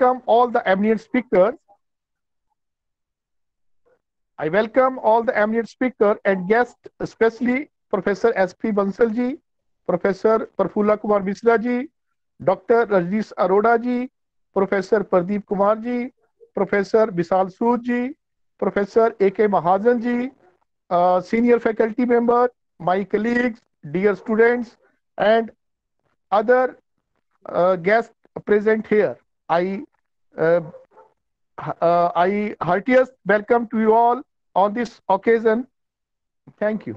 welcome all the eminent speakers. I welcome all the eminent speaker and guests, especially Professor S.P. Bansal ji, Professor Prafulla Kumar Misra ji, Dr. Rajneesh Arora ji, Professor Pradeep Kumar ji, Professor Vishal Sood ji, Professor A.K. Mahajan ji, senior faculty member, my colleagues, dear students, and other guests present here. Uh, I heartiest welcome to you all on this occasion. Thank you.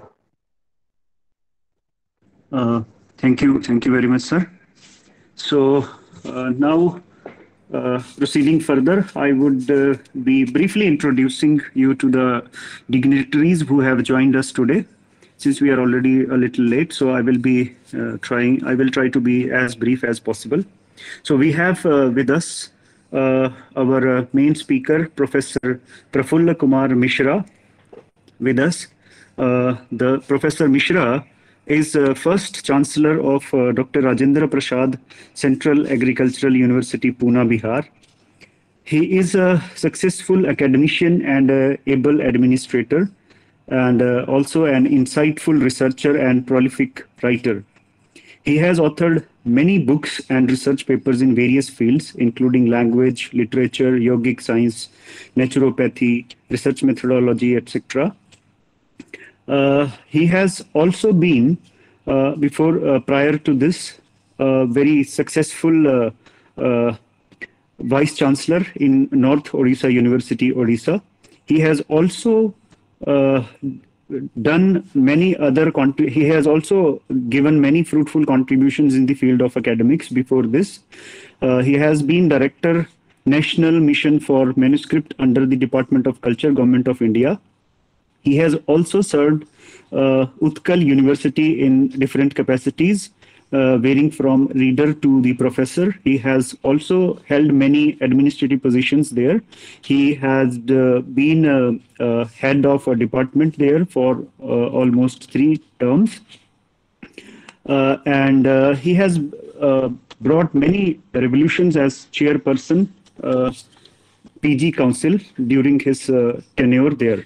Thank you very much, sir. So now, proceeding further, I would be briefly introducing you to the dignitaries who have joined us today. Since we are already a little late, so I will try to be as brief as possible. So we have with us our main speaker, Professor Prafulla Kumar Mishra, with us. The Professor Mishra is first Chancellor of Dr. Rajendra Prasad Central Agricultural University, Pune, Bihar. He is a successful academician and able administrator, and also an insightful researcher and prolific writer. He has authored many books and research papers in various fields, including language, literature, yogic science, naturopathy, research methodology, etc. He has also been, prior to this, very successful Vice Chancellor in North Odisha University, Odisha. He has also done many other, he has also given many fruitful contributions in the field of academics before this. He has been Director, National Mission for Manuscript under the Department of Culture, Government of India. He has also served Utkal University in different capacities, varying from reader to the professor. He has also held many administrative positions there. He has been head of a department there for almost 3 terms. And he has brought many revolutions as chairperson PG Council during his tenure there.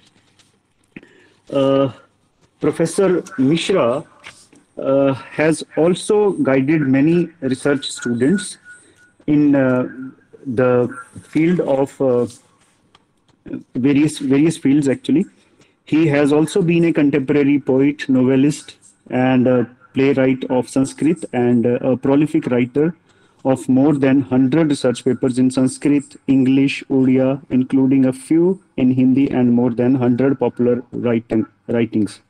Professor Mishra has also guided many research students in the field of various fields actually. He has also been a contemporary poet, novelist, and a playwright of Sanskrit, and a prolific writer of more than 100 research papers in Sanskrit, English, Odia, including a few in Hindi, and more than 100 popular writings.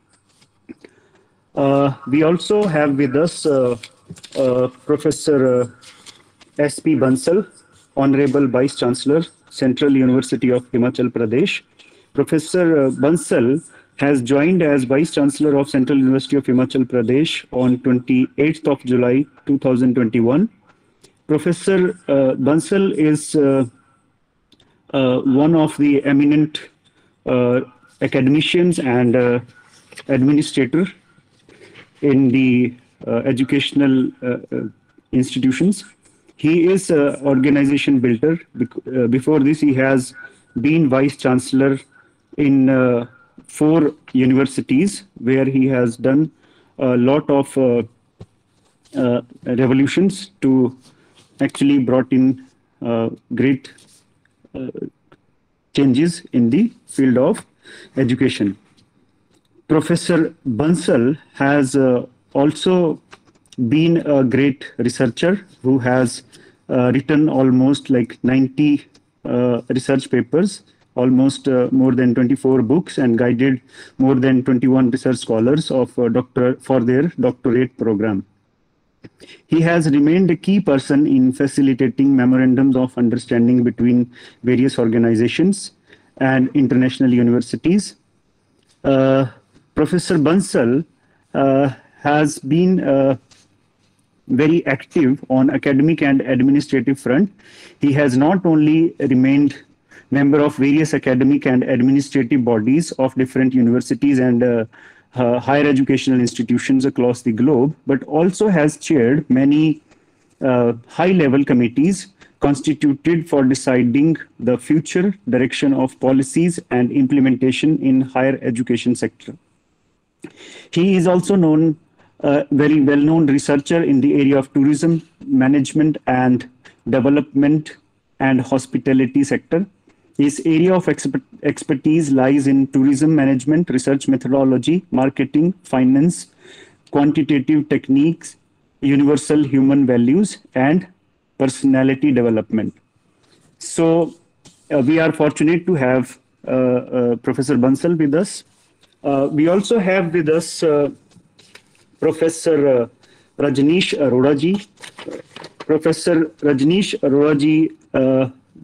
We also have with us Professor S.P. Bansal, Honorable Vice Chancellor, Central University of Himachal Pradesh. Professor Bansal has joined as Vice Chancellor of Central University of Himachal Pradesh on 28th of July 2021. Professor Bansal is one of the eminent academicians and administrator in the educational institutions. He is an organization builder. Before this, he has been Vice Chancellor in 4 universities, where he has done a lot of revolutions to actually brought in great changes in the field of education. Professor Bansal has also been a great researcher who has written almost like 90 research papers, almost more than 24 books, and guided more than 21 research scholars of for their doctorate program. He has remained a key person in facilitating memorandums of understanding between various organizations and international universities. Professor Bansal has been very active on academic and administrative front. He has not only remained member of various academic and administrative bodies of different universities and higher educational institutions across the globe, but also has chaired many high-level committees constituted for deciding the future direction of policies and implementation in higher education sector. He is also known, very well-known researcher in the area of tourism, management and development and hospitality sector. His area of expertise lies in tourism management, research methodology, marketing, finance, quantitative techniques, universal human values, and personality development. So we are fortunate to have Professor Bansal with us. We also have with us Professor Rajneesh Arora ji. Professor Rajneesh Arora ji,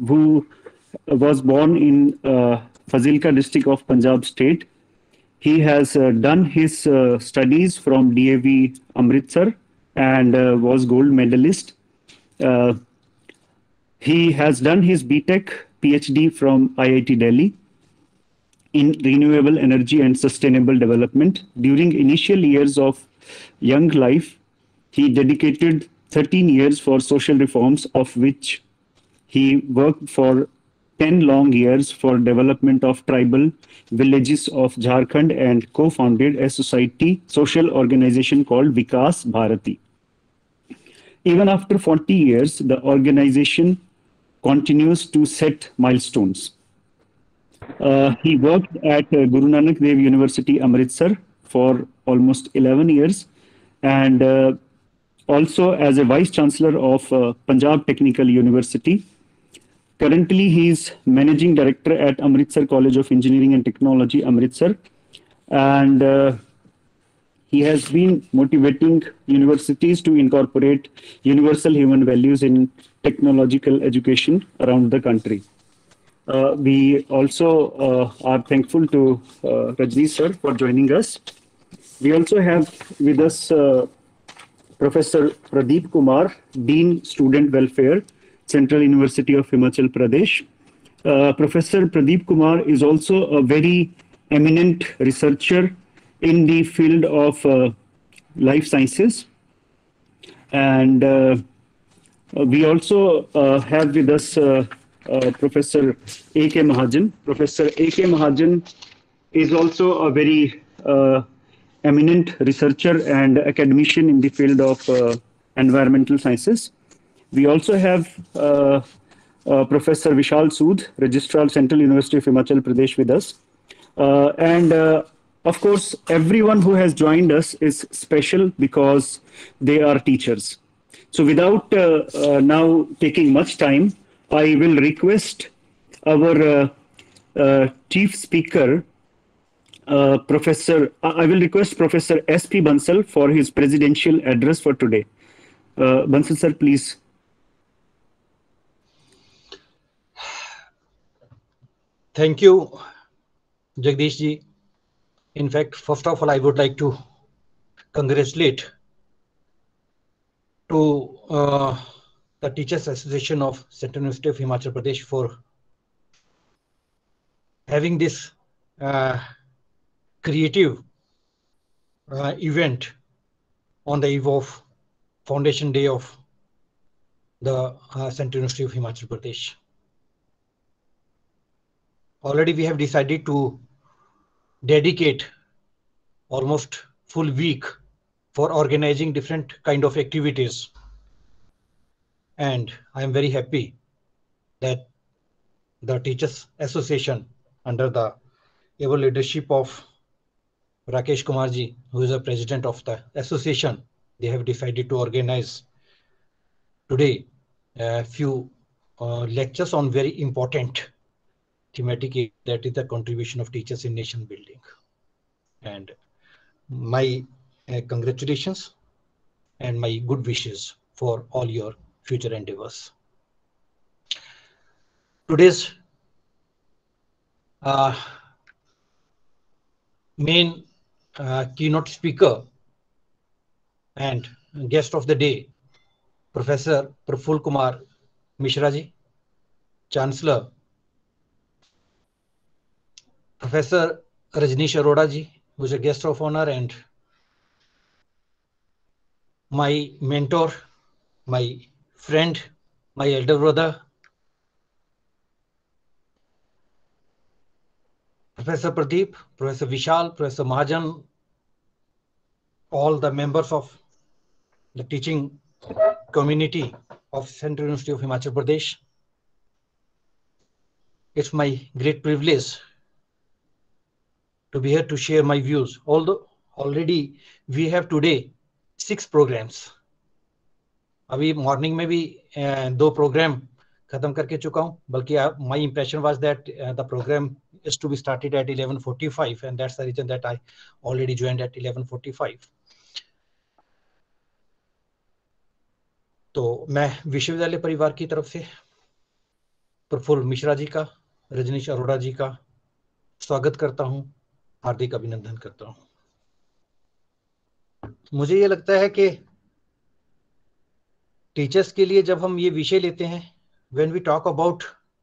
who was born in Fazilka district of Punjab state. He has done his studies from DAV Amritsar and was gold medalist. He has done his BTech PhD from IIT Delhi in renewable energy and sustainable development. During initial years of young life, he dedicated 13 years for social reforms, of which he worked for 10 long years for development of tribal villages of Jharkhand and co-founded a social organization called Vikas Bharati. Even after 40 years, the organization continues to set milestones. He worked at Guru Nanak Dev University, Amritsar for almost 11 years and also as a Vice Chancellor of Punjab Technical University. Currently, he is Managing Director at Amritsar College of Engineering and Technology, Amritsar. And he has been motivating universities to incorporate universal human values in technological education around the country. We also are thankful to Rajneesh sir for joining us. We also have with us Professor Pradeep Kumar, Dean Student Welfare, Central University of Himachal Pradesh. Professor Pradeep Kumar is also a very eminent researcher in the field of life sciences. And we also have with us Professor A.K. Mahajan. Professor A.K. Mahajan is also a very eminent researcher and academician in the field of environmental sciences. We also have Professor Vishal Sood, Registrar, Central University of Himachal Pradesh with us. And of course, everyone who has joined us is special because they are teachers. So without now taking much time, I will request our chief speaker, I will request Professor S.P. Bansal for his presidential address for today. Bansal sir, please. Thank you, Jagdish ji. In fact, first of all, I would like to congratulate to the Teachers Association of Central University of Himachal Pradesh for having this creative event on the eve of Foundation Day of the Central University of Himachal Pradesh. Already we have decided to dedicate almost full week for organizing different kind of activities. And I am very happy that the Teachers Association under the able leadership of Rakesh Kumarji, who is the president of the association, they have decided to organize today a few lectures on very important thematic area, that is the contribution of teachers in nation building. And my congratulations and my good wishes for all your future endeavors. Today's main keynote speaker and guest of the day, Professor Praful Kumar Mishra ji, Chancellor, Professor Rajneesh Arora ji, who is a guest of honor, and my mentor, my friend, my elder brother, Professor Pradeep, Professor Vishal, Professor Mahajan, all the members of the teaching community of Central University of Himachal Pradesh. It's my great privilege to be here to share my views. Although already we have today 6 programs. अभी morning में भी 2 programme खत्म करके चुका हूं, बल्कि my impression was that the program is to be started at 11:45 and that's the reason that I already joined at 11:45. तो मैं विश्वविद्यालय परिवार की तरफ से प्रफुल्ल मिश्रा जी का, रजनीश अरोड़ा जी का स्वागत करता हूं, हार्दिक अभिनंदन करता हूं। मुझे ये लगता है कि टीचर्स के लिए जब हम ये विषय लेते हैं, when we talk about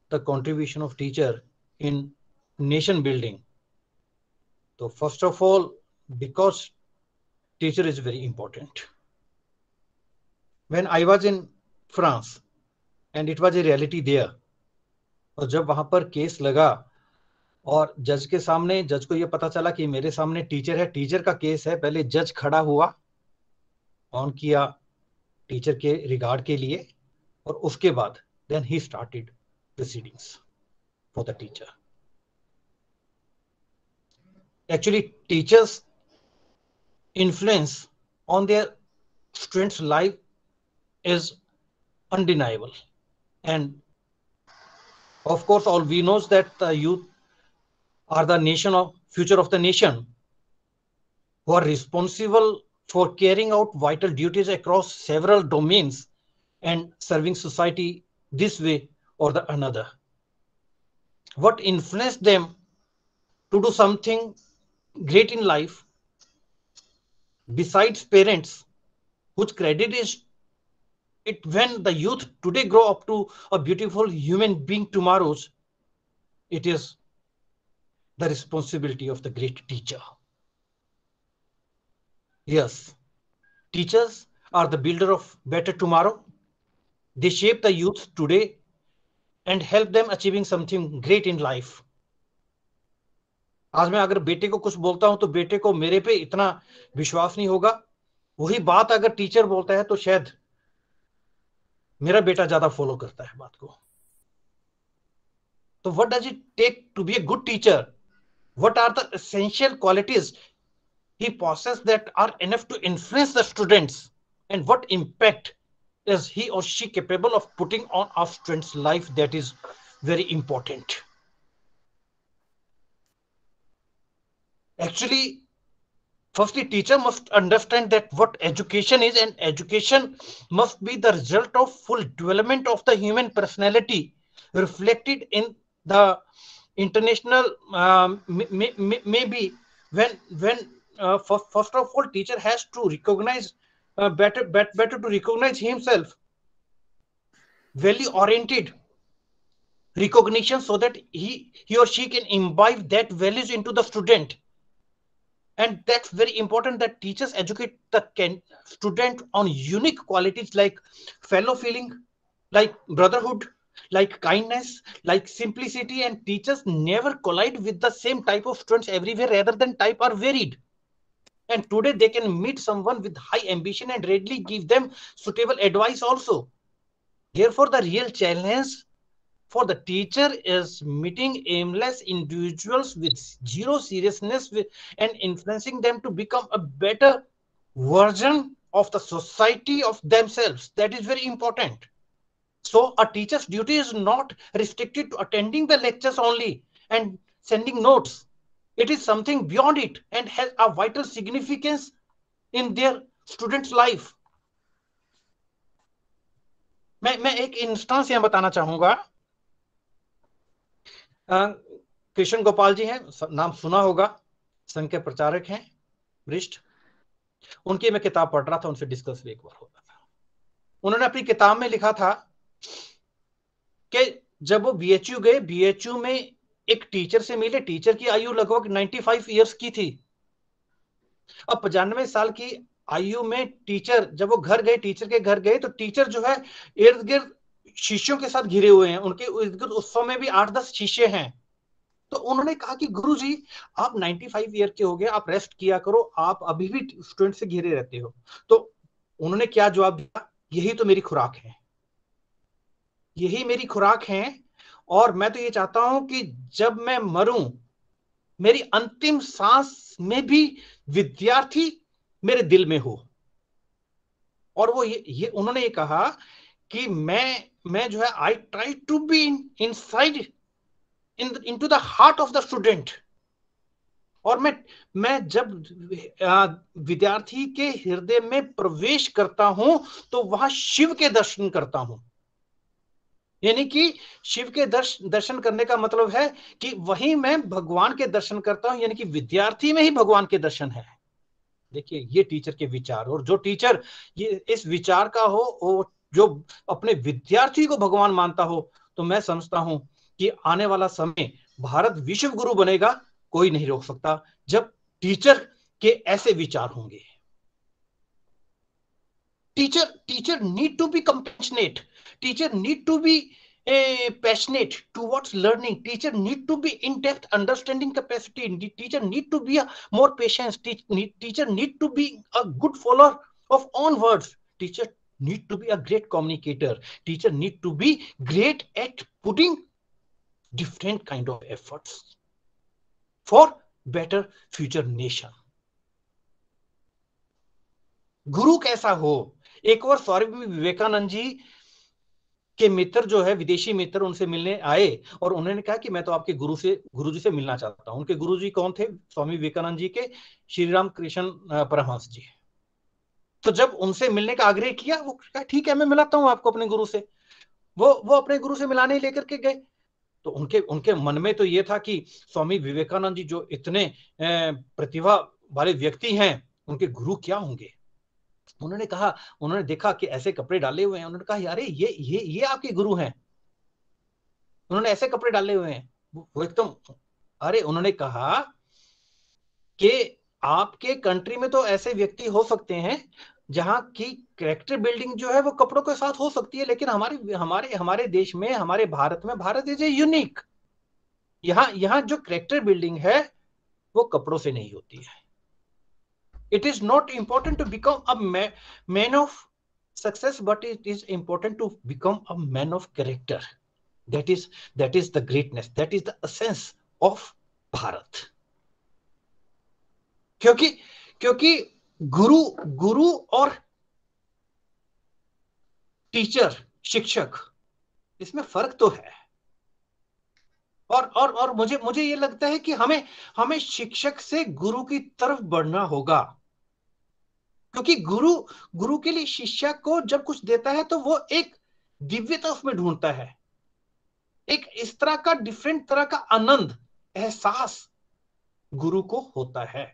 the contribution of teacher in nation building, so first of all, because teacher is very important. When I was in France and it was a reality there, और जब वहां पर case लगा और जज के सामने, जज को ये पता चला कि मेरे सामने टीचर है, टीचर का केस है, पहले जज खड़ा हुआ, ऑन किया टीचर के रिगार्ड के लिए, और उसके बाद then he started proceedings for the teacher. Actually, teachers' influence on their students' life is undeniable, and of course, all we know that the youth are the future of the nation, who are responsible for carrying out vital duties across several domains and serving society this way or the another. What influenced them to do something great in life, besides parents, whose credit is it when the youth today grow up to a beautiful human being tomorrow's, it is the responsibility of the great teacher. Yes, teachers are the builder of better tomorrow. They shape the youth today and help them achieving something great in life. आज मैं अगर बेटे को कुछ बोलता हूं तो बेटे को मेरे पे इतना विश्वास नहीं होगा, वही बात अगर टीचर बोलता है तो शायद मेरा बेटा ज्यादा फॉलो करता है बात को। तो what does it take to be a good teacher? What are the essential qualities he possesses that are enough to influence the students, and what impact is he or she capable of putting on our students' life? That is very important. Actually, firstly, teacher must understand that what education is, and education must be the result of full development of the human personality reflected in the international maybe when first of all teacher has to recognize better to recognize himself, value oriented recognition, so that he or she can imbibe that values into the student. And that's very important that teachers educate the student on unique qualities like fellow feeling, like brotherhood, like kindness, like simplicity, and teachers never collide with the same type of students everywhere, rather than type are varied. And today they can meet someone with high ambition and readily give them suitable advice also. Therefore, the real challenge for the teacher is meeting aimless individuals with zero seriousness and influencing them to become a better version of the society of themselves. That is very important. So a teacher's duty is not restricted to attending the lectures only and sending notes. It is something beyond it and has a vital significance in their students' life. मैं एक instance यहाँ बताना चाहूंगा। कृष्ण गोपाल जी हैं, नाम सुना होगा, संघ के प्रचारक हैं, वरिष्ठ। उनकी मैं किताब पढ़ रहा था, उनसे डिस्कस भी एक बार हो रहा था। उन्होंने अपनी किताब में लिखा था कि जब वो बीएचयू गए, बीएचयू में एक टीचर से मिले, टीचर की आयु लगभग 95 इयर्स की थी। अब 95 साल की आयु में टीचर, जब वो घर गए, टीचर के घर गए, तो टीचर जो है इर्द गिर्द शिष्यों के साथ घिरे हुए हैं, उनके उस समय भी 8-10 शिष्य हैं। तो उन्होंने कहा कि गुरुजी आप 95 ईयर के हो गए, आप रेस्ट किया करो, आप अभी भी स्टूडेंट से घिरे रहते हो। तो उन्होंने क्या जवाब दिया, यही तो मेरी खुराक है, यही मेरी खुराक है, और मैं तो ये चाहता हूं कि जब मैं मरूं, मेरी अंतिम सांस में भी विद्यार्थी मेरे दिल में हो। और वो ये उन्होंने ये कहा कि मैं जो है, I try to be inside into the heart of the student। और मैं जब विद्यार्थी के हृदय में प्रवेश करता हूं तो वहां शिव के दर्शन करता हूं। यानी कि शिव के दर्शन करने का मतलब है कि वहीं मैं भगवान के दर्शन करता हूं, यानी कि विद्यार्थी में ही भगवान के दर्शन है। देखिए ये टीचर के विचार, और जो टीचर ये इस विचार का हो, वो जो अपने विद्यार्थी को भगवान मानता हो, तो मैं समझता हूं कि आने वाला समय भारत विश्व गुरु बनेगा, कोई नहीं रोक सकता जब टीचर के ऐसे विचार होंगे। Teacher need to be compassionate, teacher need to be passionate towards learning, teacher need to be in depth understanding capacity, teacher need to be a more patience, teacher need to be a good follower of own words, teacher need to be a great communicator, teacher need to be great at putting different kind of efforts for better future nation। गुरु कैसा हो? एक और स्वामी विवेकानंद जी के मित्र जो है, विदेशी मित्र, उनसे मिलने आए और उन्होंने कहा कि मैं तो आपके गुरुजी से मिलना चाहता हूं। उनके गुरुजी कौन थे? स्वामी विवेकानंद जी के श्री राम कृष्ण परमहंस जी। तो जब उनसे मिलने का आग्रह किया, वो कहा ठीक है मैं मिलाता हूं आपको अपने गुरु से। वो अपने गुरु से मिलाने लेकर के गए। तो उनके मन में तो ये था कि स्वामी विवेकानंद जी जो इतने प्रतिभा वाले व्यक्ति हैं, उनके गुरु क्या होंगे। उन्होंने देखा कि ऐसे कपड़े डाले हुए हैं, उन्होंने कहा यार ये आपके गुरु हैं, उन्होंने ऐसे कपड़े डाले हुए हैं। वो एकदम, अरे उन्होंने कहा कि आपके कंट्री में तो ऐसे व्यक्ति हो सकते हैं जहां की कैरेक्टर बिल्डिंग जो है वो कपड़ों के साथ हो सकती है, लेकिन हमारे देश में, हमारे भारत में, भारत इज ए यूनिक। यहाँ जो कैरेक्टर बिल्डिंग है वो कपड़ों से नहीं होती है। It is not important to become a man of success, but it is important to become a man of character. That is the greatness. That is the essence of Bharat. क्योंकि गुरु और teacher, शिक्षक, इसमें फर्क तो है। और मुझे ये लगता है कि हमें शिक्षक से गुरु की तरफ बढ़ना होगा, क्योंकि गुरु के लिए शिष्य को जब कुछ देता है तो वो एक दिव्यता उसमें ढूंढता है, एक इस तरह का डिफरेंट तरह का आनंद, एहसास गुरु को होता है।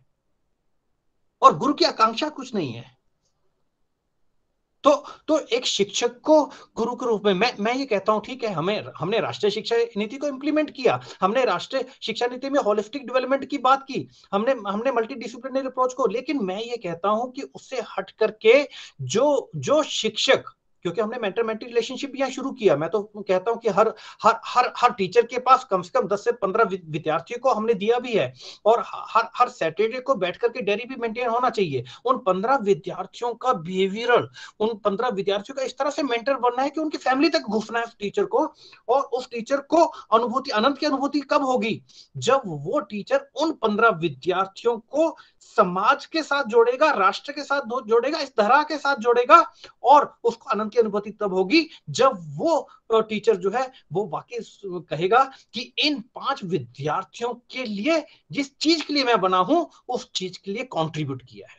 और गुरु की आकांक्षा कुछ नहीं है। तो एक शिक्षक को गुरु के रूप में मैं ये कहता हूं, ठीक है, हमने राष्ट्रीय शिक्षा नीति को इंप्लीमेंट किया, हमने राष्ट्रीय शिक्षा नीति में होलिस्टिक डेवलपमेंट की बात की, हमने मल्टी डिसिप्लिनरी अप्रोच को, लेकिन मैं ये कहता हूं कि उससे हट करके जो शिक्षक, क्योंकि हमने मेंटर मेंटी रिलेशनशिप यहाँ शुरू किया, मैं तो कहता हूं कि हर टीचर के पास कम से कम 10 से 15 विद्यार्थियों को हमने दिया भी है, और हर सैटरडे को बैठ करके डायरी भी मेंटेन होना चाहिए। उन 15 विद्यार्थियों का बिहेवियरल, उन 15 विद्यार्थियों का इस तरह से मेंटर बनना है कि उनकी फैमिली तक घुसना है उस टीचर को, और उस टीचर को अनुभूति, आनंद की अनुभूति कब होगी? जब वो टीचर उन 15 विद्यार्थियों को समाज के साथ जोड़ेगा, राष्ट्र के साथ जोड़ेगा, इस धरा के साथ जोड़ेगा, और उसको आनंद की अनुभूति तब होगी जब वो टीचर जो है वो वाकई कहेगा कि इन 5 विद्यार्थियों के लिए जिस चीज के लिए मैं बना हूं, उस चीज के लिए कंट्रीब्यूट किया है।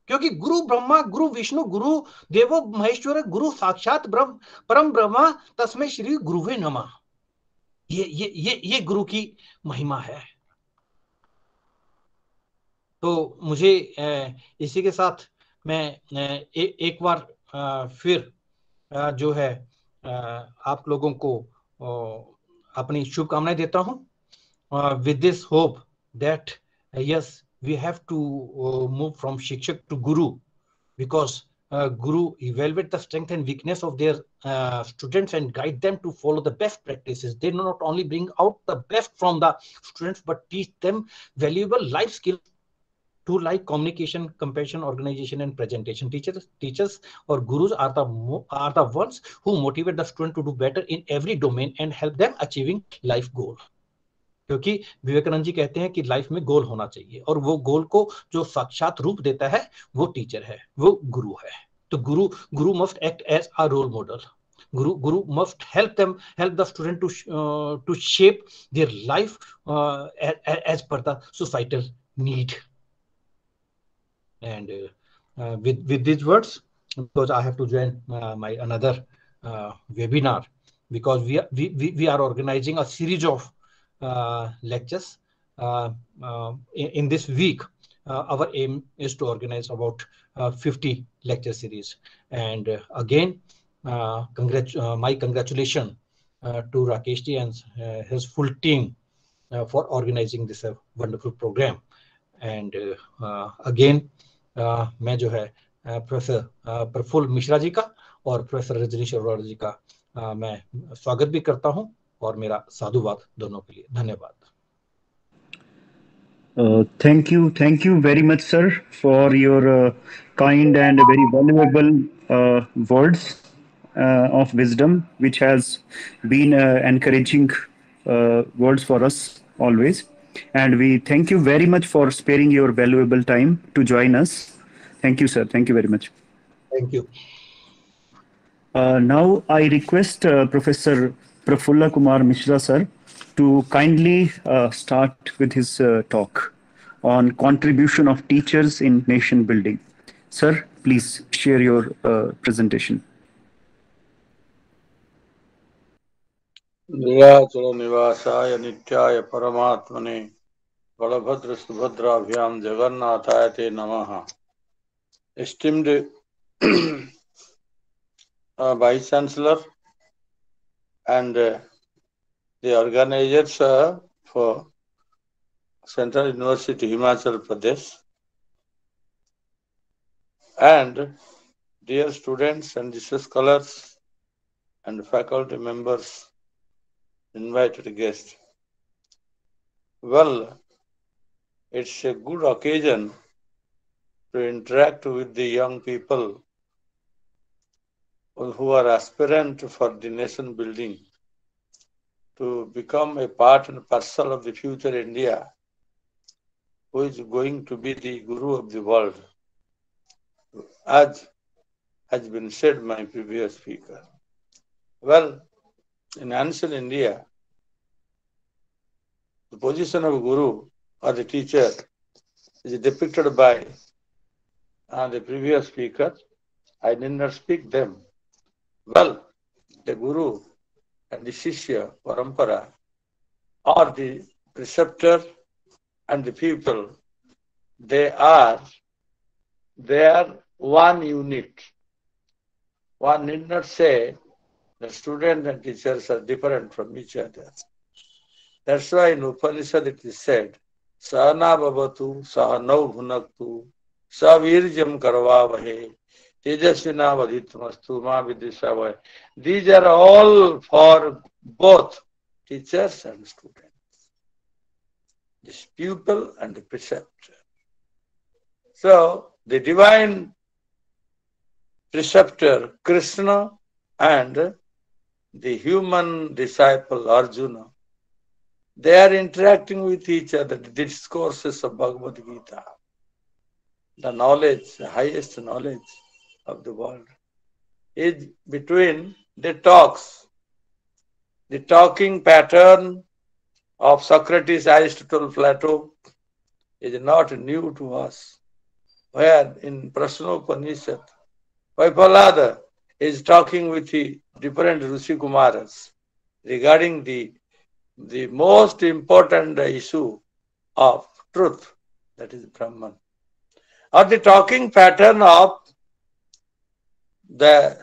क्योंकि गुरु ब्रह्मा, गुरु विष्णु, गुरु देवो महेश्वर, गुरु साक्षात परम ब्रह्मा, तस्मै श्री गुरुवे नमः। ये गुरु की महिमा है। तो मुझे इसी के साथ मैं एक बार फिर जो है आप लोगों को अपनी शुभकामनाएं देता हूं, with this hope that yes we have to move from शिक्षक to guru, because Guru evaluate the strength and weakness of their students and guide them to follow the best practices. They not only bring out the best from the students, but teach them valuable life skills to like communication, compassion, organization, and presentation. Teachers or gurus are the ones who motivate the student to do better in every domain and help them achieving life goal. क्योंकि विवेकानंद जी कहते हैं कि life में गोल होना चाहिए और वो गोल को जो साक्षात रूप देता है वो टीचर है, वो गुरु है. तो guru must act as a role model. Guru must help the student to shape their life as per the societal need. And with these words, because I have to join my another webinar, because we are organizing a series of lectures in this week. Our aim is to organize about 50 lecture series. And again, my congratulations to Rakesh ji and his full team for organizing this wonderful program. And again, मैं जो है professor Praful Mishra ji का और professor Rajneesh Arora जी का मैं स्वागत भी करता हूं और मेरा साधुवाद दोनों के लिए. धन्यवाद. Thank you very much, sir, for your kind and very valuable words of wisdom, which has been encouraging words for us always. And we thank you very much for sparing your valuable time to join us. Thank you, sir. Thank you very much. Thank you. Now I request Professor Prafulla Kumar Mishra, sir, to kindly start with his talk on contribution of teachers in nation building. Sir, please share your presentation. Nilachal निवासाय नित्याय परमात्मने बलभद्र सुभद्राभ्याम जगन्नाथाय ते नमः. Esteemed Vice Chancellor and the organizers for Central University Himachal Pradesh, and dear students and scholars and faculty members, invited guests. Well, it's a good occasion to interact with the young people who are aspirant for the nation building, to become a part and parcel of the future India, who is going to be the guru of the world, as has been said by my previous speaker. Well, in ancient India, the position of guru or the teacher is depicted by the previous speaker. I did not speak them. Well, the guru and the shishya, parampara, or the preceptor and the pupil, they are one unit. One need not say the student and teachers are different from each other. That's why in Upanishad it is said, Sahana bhavatu, sahanau bhunaktu, savirjam karvavahe, tejasvina vadhitmastu ma vidishavaya. These are all for both teachers and students. This pupil and the preceptor. So the divine preceptor Krishna and the human disciple Arjuna, they are interacting with each other. The discourses of Bhagavad Gita, the knowledge, the highest knowledge of the world, is between the talks. The talking pattern of Socrates, Aristotle, Plato is not new to us. Where in Prashnopanishad, Vaipalada is talking with the different Rishi Kumaras regarding the most important issue of truth, that is Brahman. Or the talking pattern of the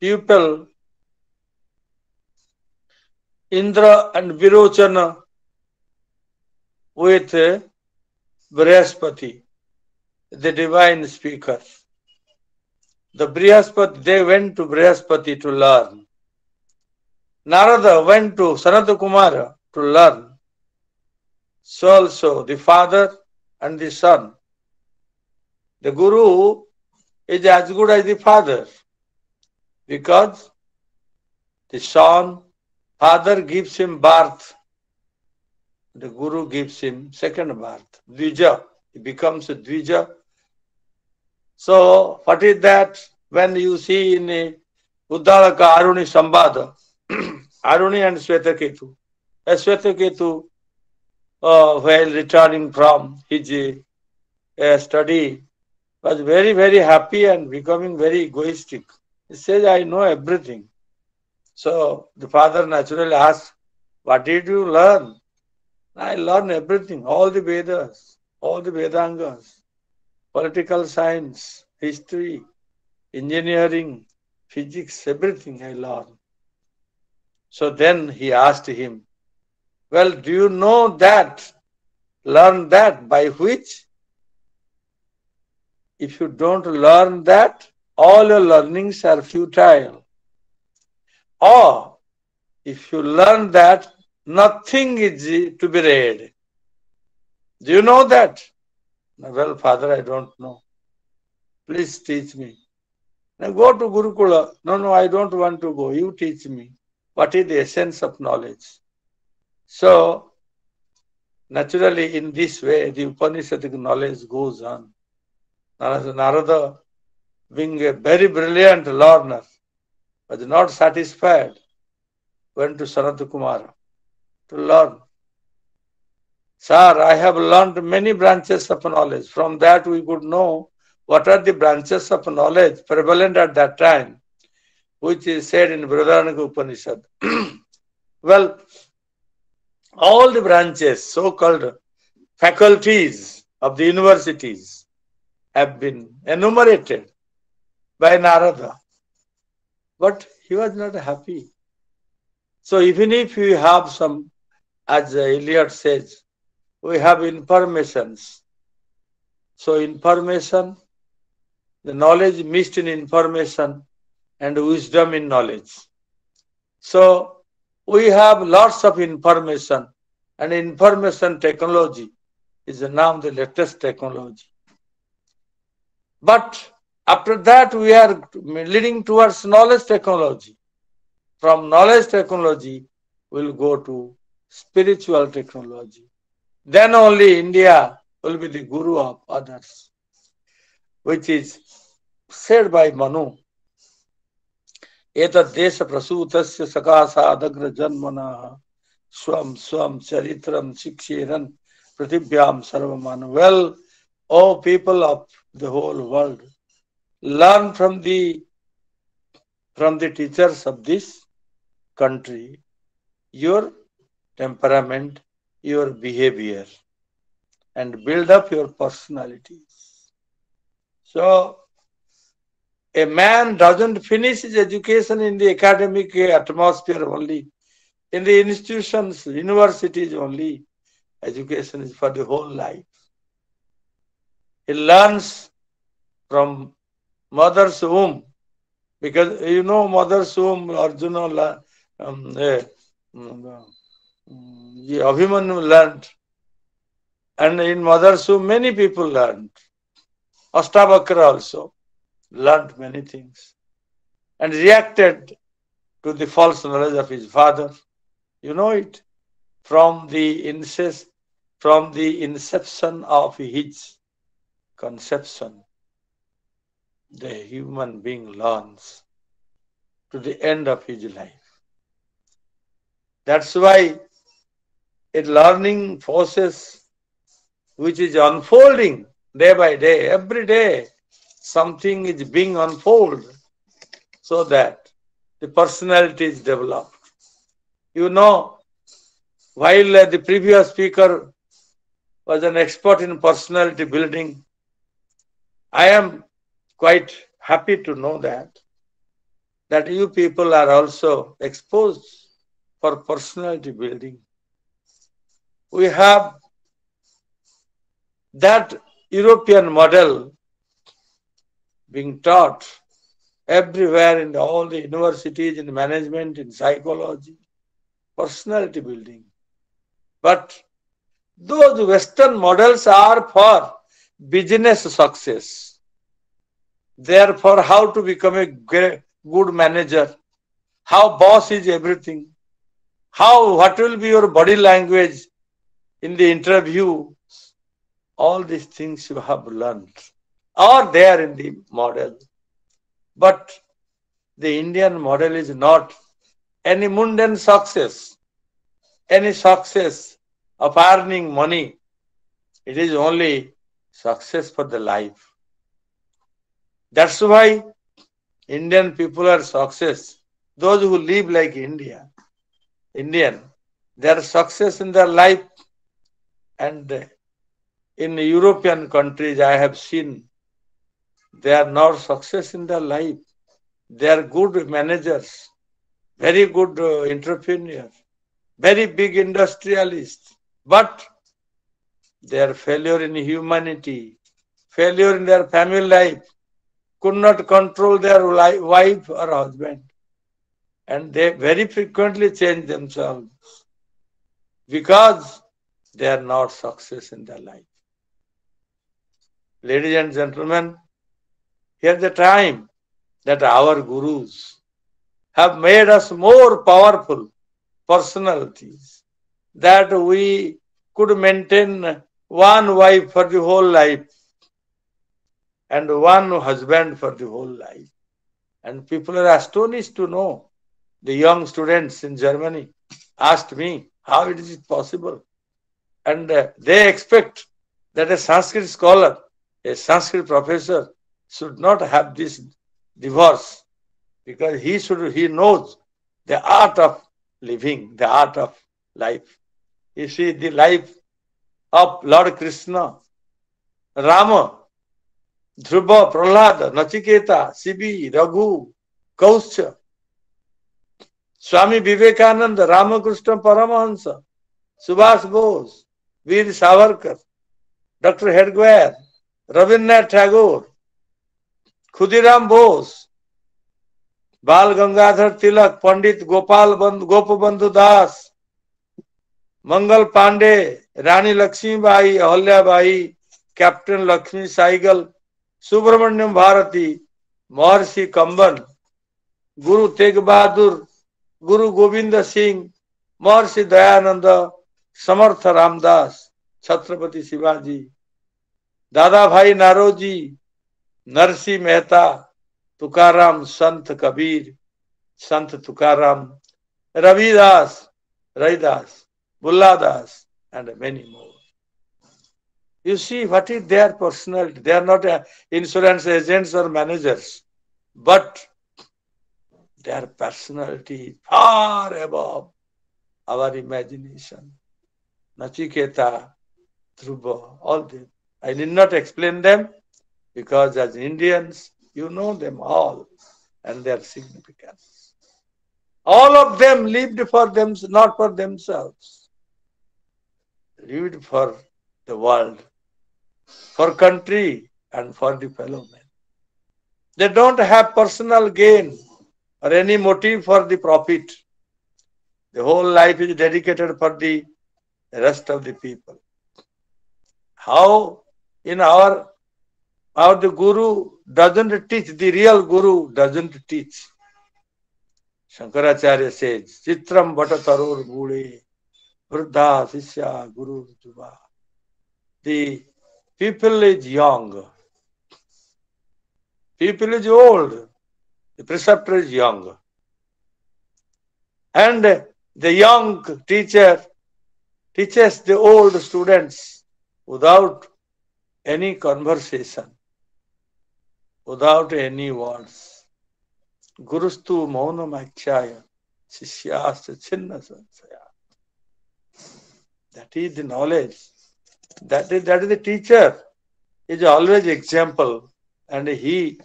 pupil Indra and Virochana with Brihaspati, the divine speaker. they went to Brihaspati to learn. Narada went to Sanata Kumara to learn. So also the father and the son. The guru is as good as the father because the father gives him birth. The guru gives him second birth. Dvija. He becomes a Dvija. So what is that? When you see in Uddalaka Aruni Sambada, Aruni and Swetaketu. Swetaketu, while returning from his study, was very, very happy and becoming very egoistic. He says, I know everything. So the father naturally asked, what did you learn? I learned everything, all the Vedas, all the Vedangas, political science, history, engineering, physics, everything I learned. So then he asked him, well, do you know that, learn that, by which? If you don't learn that, all your learnings are futile. Or if you learn that, nothing is to be read. Do you know that? Well, father, I don't know. Please teach me. Now go to Gurukula. No, I don't want to go. You teach me. What is the essence of knowledge? So, naturally, in this way, the Upanishadic knowledge goes on. Narada, being a very brilliant learner, was not satisfied, went to Sanata Kumara to learn. Sir, I have learned many branches of knowledge. From that we could know what are the branches of knowledge prevalent at that time, which is said in Brihadaranyaka Upanishad. Well, all the branches, so-called faculties of the universities have been enumerated by Narada. But he was not happy. So even if we have some, as Eliot says, we have informations. So information, the knowledge mixed in information and wisdom in knowledge. So we have lots of information, and information technology is now the latest technology. But after that we are leading towards knowledge technology. From knowledge technology we'll go to spiritual technology. Then only India will be the guru of others, which is said by Manu. Etat desha prasutasya sakasadagra janmana swam charitram shiksheran pratibhyam sarvamana. Well, O people of the whole world, learn from the teachers of this country your temperament, your behavior, and build up your personalities. So, a man doesn't finish his education in the academic atmosphere only. In the institutions, universities only. Education is for the whole life. He learns from mother's womb. Because you know mother's womb, Arjuna, Abhimanyu learned. And in mother's womb, many people learned. Ashtavakra also learned many things and reacted to the false knowledge of his father. You know it. From the inception of his conception, the human being learns to the end of his life. That's why a learning process which is unfolding day by day, every day, something is being unfolded so that the personality is developed. You know, while the previous speaker was an expert in personality building, I am quite happy to know that you people are also exposed for personality building. We have that European model being taught everywhere in all the universities, in management, in psychology, personality building. But those Western models are for business success. Therefore, how to become a good manager, how boss is everything, what will be your body language in the interview, all these things you have learned are there in the model. But the Indian model is not any mundane success, any success of earning money. It is only success for the life. That's why Indian people are success. Those who live like Indian, they are success in their life. And in European countries, I have seen they are not success in their life. They are good managers, very good entrepreneurs, very big industrialists. But their failure in humanity, failure in their family life, could not control their wife or husband. And they very frequently change themselves because they are not success in their life. Ladies and gentlemen, here's the time that our gurus have made us more powerful personalities, that we could maintain one wife for the whole life and one husband for the whole life. And people are astonished to know. The young students in Germany asked me, how it is possible? And they expect that a Sanskrit scholar, a Sanskrit professor should not have this divorce, because he knows the art of living, the art of life. You see, the life of Lord Krishna, Rama, Dhruva, Prahlada, Nachiketa, Sibi, Raghu, Kauscha, Swami Vivekananda, Ramakrishna Paramahansa, Subhash Bose, Veer Savarkar, Dr. Hedgwar, Rabindranath Tagore, Khudiram Bose, Bal Gangadhar Tilak, Pandit Gopabandhu Das, Mangal Pandey, Rani Lakshmi Bai, Ahalya Bai, Captain Lakshmi Saigal, Subramanyam Bharati, Maharshi Kamban, Guru Tegh Bahadur, Guru Govinda Singh, Maharshi Dayananda, Samartha Ramdas, Chhatrapati Shivaji, Dada Bhai Naroji, Narsi Mehta, Tukaram, Sant Kabir, Sant Tukaram, Ravidas, Raidas, Bulladas, and many more. You see, what is their personality? They are not insurance agents or managers, but their personality far above our imagination. Nachiketa, Dhruva, all them. I did not explain them because as Indians, you know them all and their significance. All of them lived for them, not for themselves. Lived for the world, for country, and for the fellow men. They don't have personal gain or any motive for the profit. The whole life is dedicated for the rest of the people. How in our the Guru doesn't teach, the real Guru doesn't teach. Shankaracharya says, Chitram Bhattataror Bude, Vruddha Sishya Guru Juba. The people is young. People is old. The preceptor is young. And the young teacher teaches the old students without any conversation, without any words. Gurustu maunam akshaya, sishyasya chinna sansaya. That is the knowledge. That is the teacher. Is always example, and he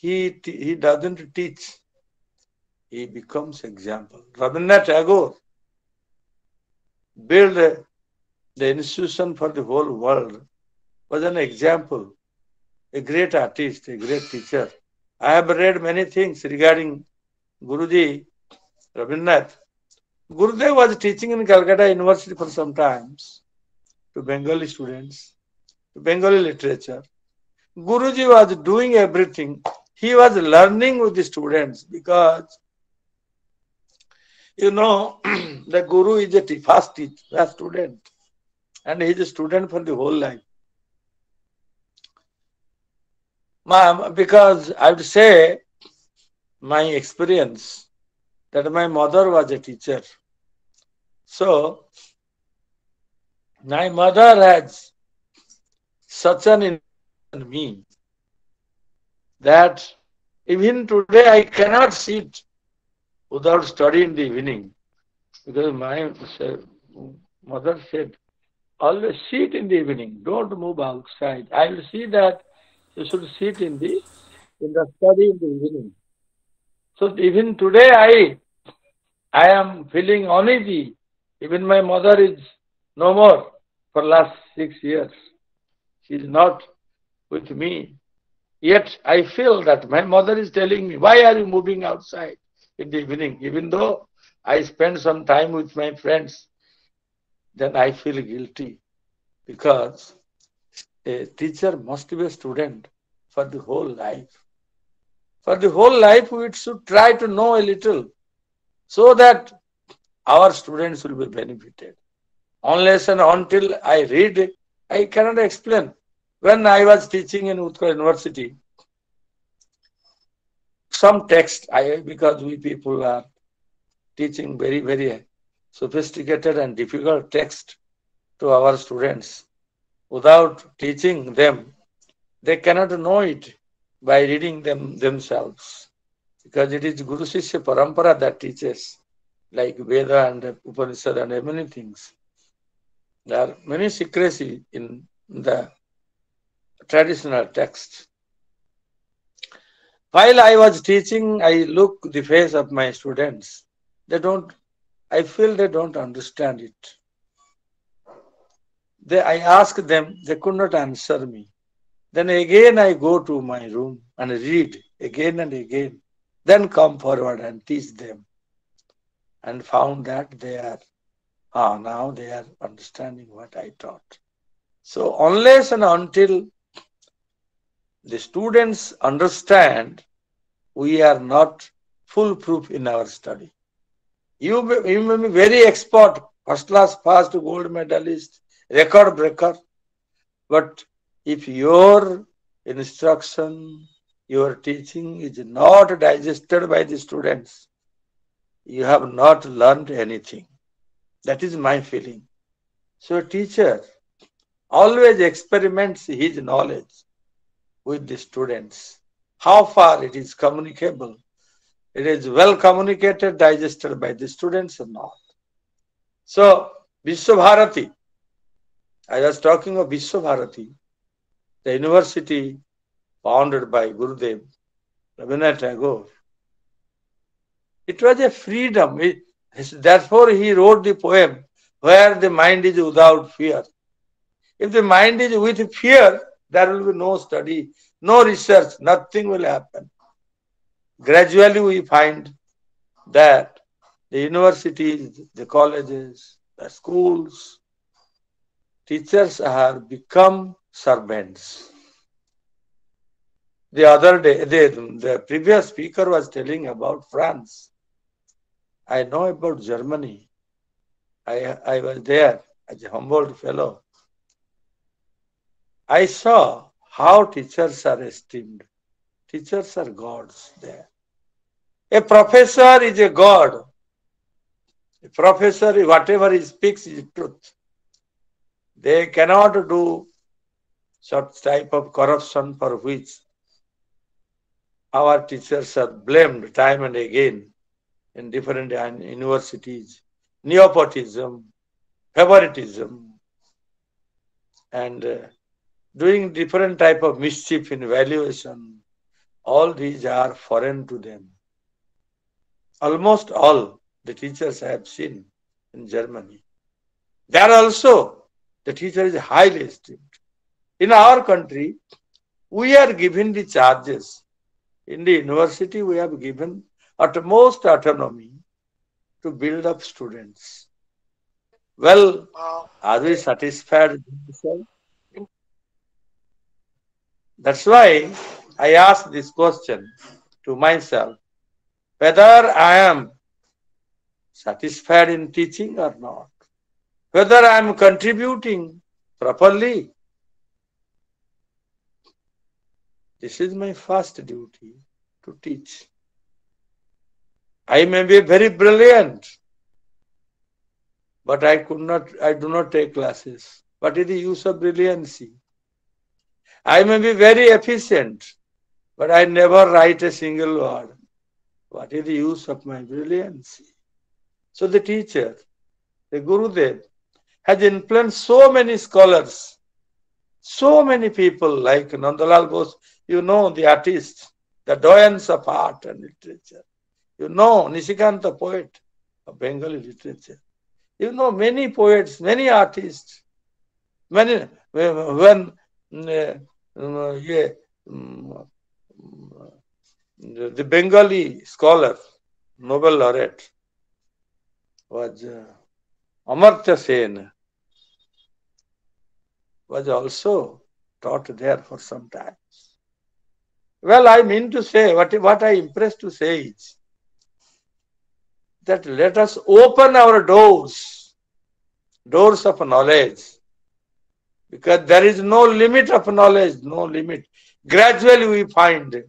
doesn't teach. He becomes example. Rabindranath Tagore built the institution for the whole world, was an example, a great artist, a great teacher. I have read many things regarding Guruji Rabindranath. Gurudev was teaching in Calcutta University for some times to Bengali students, to Bengali literature. Guruji was doing everything. He was learning with the students because, the Guru is a first teacher, a student, and he is a student for the whole life. Because I would say, my experience, that my mother was a teacher. So, my mother has such an influence on me that even today I cannot sit without studying in the evening. Because my mother said, always sit in the evening, don't move outside. I will see that you should sit in the study in the evening. So even today I am feeling uneasy. Even my mother is no more for last 6 years. She is not with me. Yet I feel that my mother is telling me, why are you moving outside in the evening? Even though I spend some time with my friends, then I feel guilty because a teacher must be a student for the whole life. For the whole life, we should try to know a little so that our students will be benefited. Unless and until I read, I cannot explain. When I was teaching in Utkal University, some text, because we people are teaching very, very sophisticated and difficult text to our students. Without teaching them, they cannot know it by reading them themselves. Because it is Guru Shishya Parampara that teaches, like Veda and Upanishad and many things. There are many secrecy in the traditional text. While I was teaching, I look the face of my students. I feel they don't understand it. I ask them, they could not answer me. Then again I go to my room and read again and again. Then come forward and teach them. And found that now they are understanding what I taught. So unless and until the students understand, we are not foolproof in our study. You may be very expert, first class, first gold medalist, record breaker, but if your instruction, your teaching is not digested by the students, you have not learned anything. That is my feeling. So a teacher always experiments his knowledge with the students. How far it is communicable? It is well communicated, digested by the students or not? So, Vishwabharati, I was talking of Vishwabharati, the university founded by Gurudev Rabindranath Tagore. It was a freedom. Therefore, he wrote the poem, Where the Mind is Without Fear. If the mind is with fear, there will be no study, no research, nothing will happen. Gradually, we find that the universities, the colleges, the schools, teachers have become servants. The other day, the previous speaker was telling about France. I know about Germany. I was there as a Humboldt fellow. I saw how teachers are esteemed. Teachers are gods there. A professor is a god. A professor, whatever he speaks is truth. They cannot do such type of corruption for which our teachers are blamed time and again in different universities. Nepotism, favoritism, and doing different type of mischief in valuation. All these are foreign to them. Almost all the teachers I have seen in Germany. There also the teacher is highly esteemed. In our country, we are given the charges In the university, we have given utmost autonomy to build up students. Well, are we satisfied with ourselves? That's why I ask this question to myself, whether I am satisfied in teaching or not, whether I am contributing properly. This is my first duty, to teach. I may be very brilliant, but I do not take classes. What is the use of brilliancy? I may be very efficient, but I never write a single word. What is the use of my brilliancy? So the teacher, the Gurudev, has influenced so many scholars, so many people like Nandalal Bose, you know, the artists, the doyens of art and literature. You know, Nishikanta, poet of Bengali literature. You know, many poets, many artists, many, when the Bengali scholar, Nobel laureate, was Amartya Sen, was also taught there for some time. Well, I mean to say, what I impress to say is that let us open our doors of knowledge, because there is no limit of knowledge, no limit. Gradually we find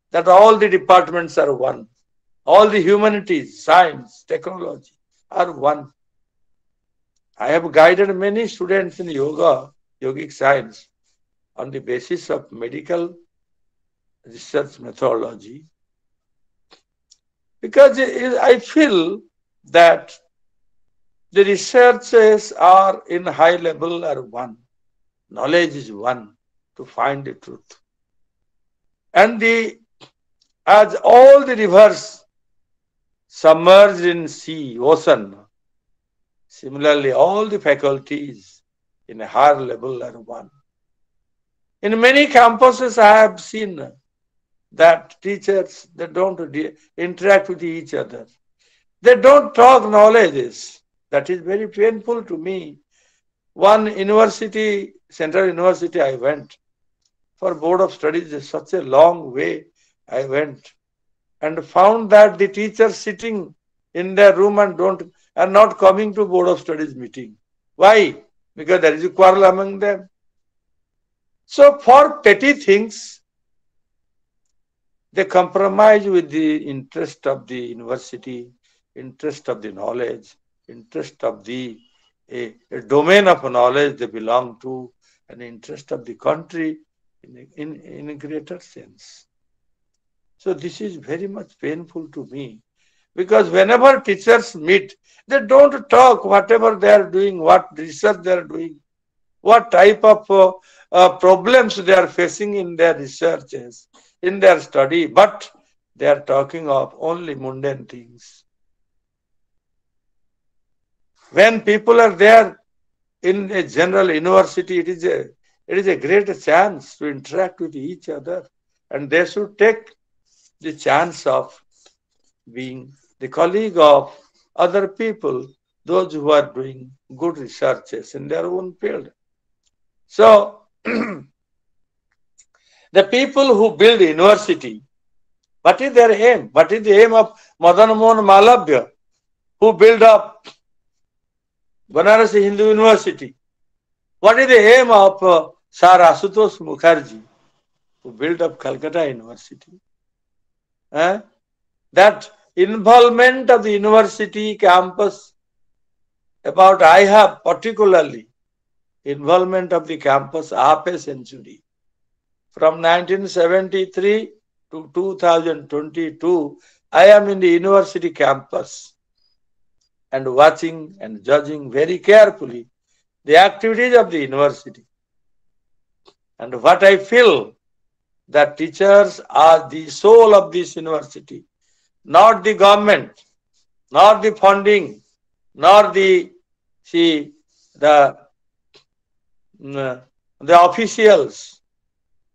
that all the departments are one. All the humanities, science, technology are one. I have guided many students in yoga, yogic science, on the basis of medical research methodology, because I feel that the researches are in high level are one. Knowledge is one, to find the truth. And as all the rivers submerged in sea, ocean, similarly all the faculties in a higher level are one. In many campuses I have seen that teachers, they don't interact with each other. They don't talk knowledges. That is very painful to me. One university, Central University, I went for Board of Studies, such a long way I went, and found that the teachers sitting in their room and are not coming to Board of Studies meeting. Why? Because there is a quarrel among them. So for petty things, they compromise with the interest of the university, interest of the knowledge, interest of the a domain of knowledge they belong to, and interest of the country in a greater sense. So this is very much painful to me, because whenever teachers meet, they don't talk whatever they are doing, what research they are doing, what type of problems they are facing in their researches, in their study, but they are talking of only mundane things. When people are there in a general university, it is a great chance to interact with each other, and they should take the chance of being the colleague of other people, those who are doing good researches in their own field. So, the people who build university, what is their aim? What is the aim of Madan Mohan Malabya, who built up Banaras Hindu University? What is the aim of Sir Asutosh Mukherjee, who built up Calcutta University? That involvement of the university campus, about I have particularly involvement of the campus half a century. From 1973 to 2022, I am in the university campus and watching and judging very carefully the activities of the university. And what I feel, that teachers are the soul of this university, not the government, not the funding, not the officials,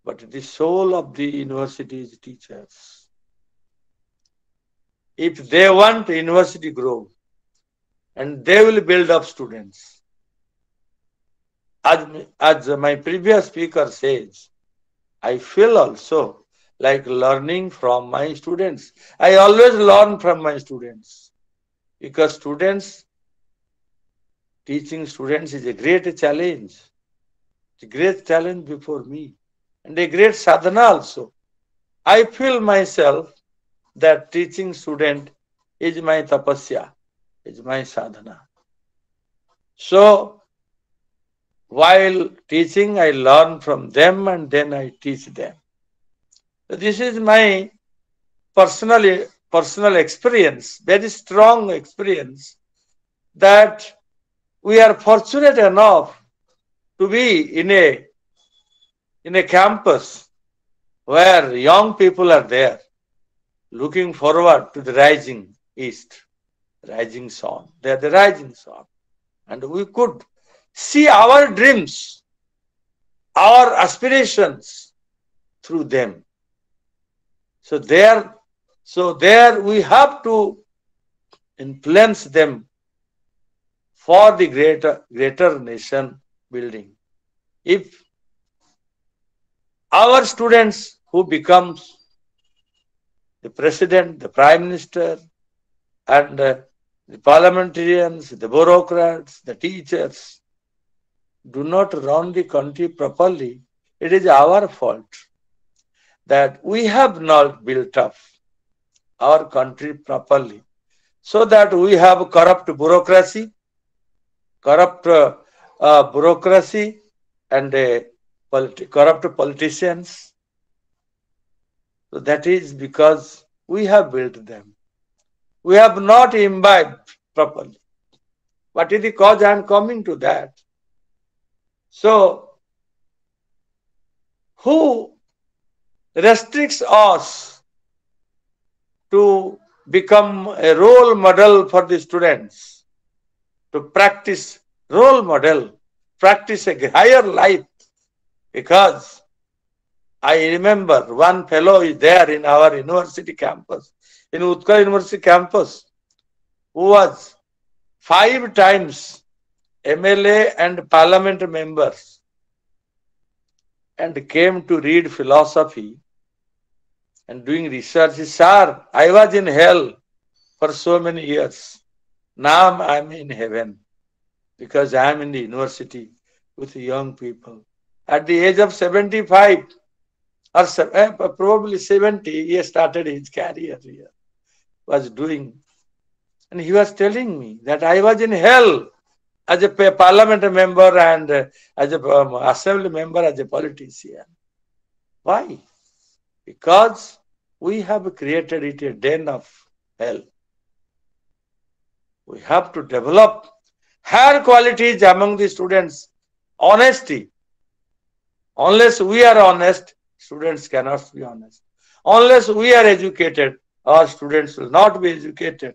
but the soul of the university is teachers. if they want university grow, and they will build up students. As my previous speaker says, I feel also like learning from my students. I always learn from my students because teaching students is a great challenge. It's a great challenge before me and a great sadhana also. I feel myself that teaching student is my tapasya, is my sadhana. So while teaching, I learn from them and then I teach them. This is my personal experience, very strong experience, that we are fortunate enough to be in a campus where young people are there, looking forward to the rising east, rising sun. They are the rising sun. And we could see our dreams, our aspirations through them. So there we have to influence them for the greater nation building. If our students who becomes the president, the prime minister, and the parliamentarians, the bureaucrats, the teachers do not run the country properly, it is our fault that we have not built up our country properly, so that we have corrupt bureaucracy and corrupt politicians. So that is because we have built them. We have not imbibed properly. What is the cause? I am coming to that. So, who restricts us to become a role model for the students, to practice role model, practice a higher life? Because I remember one fellow is there in our university campus, in Utkal University campus, who was 5 times MLA and parliament members and came to read philosophy and doing research. Sir, I was in hell for so many years. Now I am in heaven because I am in the university with young people. At the age of 75 or probably 70, he started his career here, was doing. And he was telling me that I was in hell as a parliament member and as a assembly member, as a politician. Why? Because we have created it a den of hell. We have to develop higher qualities among the students. Honesty. Unless we are honest, students cannot be honest. Unless we are educated, our students will not be educated.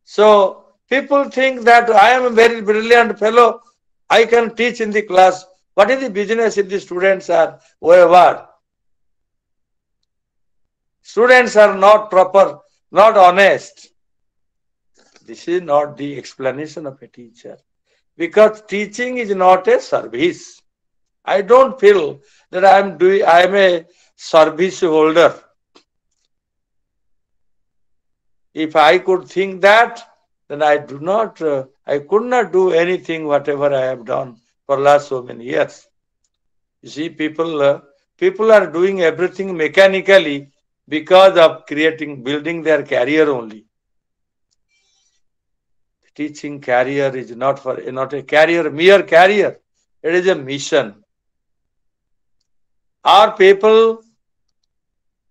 So people think that I am a very brilliant fellow, I can teach in the class. What is the business if the students are wayward? Students are not proper, not honest. This is not the explanation of a teacher. Because teaching is not a service. I don't feel that I am a service holder. If I could think that, then I could not do anything whatever I have done for last so many years. You see, people are doing everything mechanically because of building their career only. Teaching career is not a career, mere career. It is a mission. Our people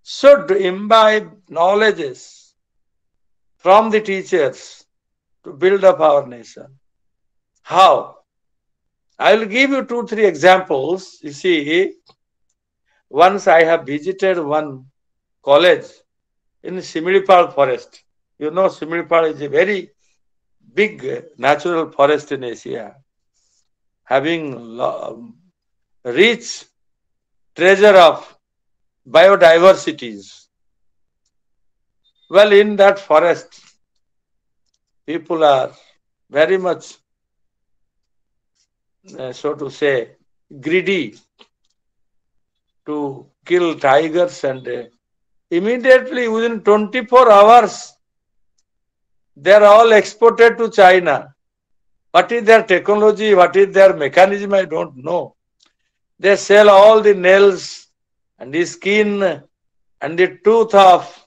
should imbibe knowledges from the teachers to build up our nation. How? I will give you 2-3 examples. You see, once I have visited one college in Similipal forest. You know, Similipal is a very big natural forest in Asia, having rich treasure of biodiversities. Well, in that forest, people are very much, so to say, greedy to kill tigers, and immediately within 24 hours, they are all exported to China. What is their technology? What is their mechanism? I don't know. They sell all the nails and the skin and the tooth of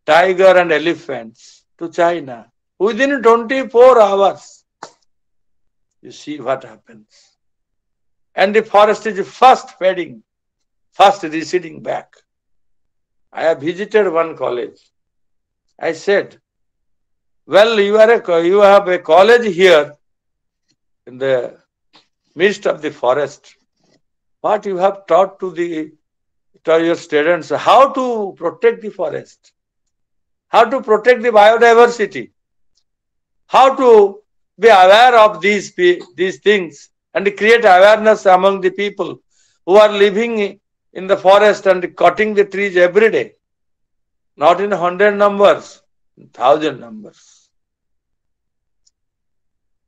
tiger and elephants to China. Within 24 hours, you see what happens. And the forest is first fading, first receding back. I have visited one college. I said, well, you have a college here in the midst of the forest. What you have taught to your students, how to protect the forest, how to protect the biodiversity, how to be aware of these things and create awareness among the people who are living in the forest and cutting the trees every day, not in 100 numbers, in 1,000 numbers.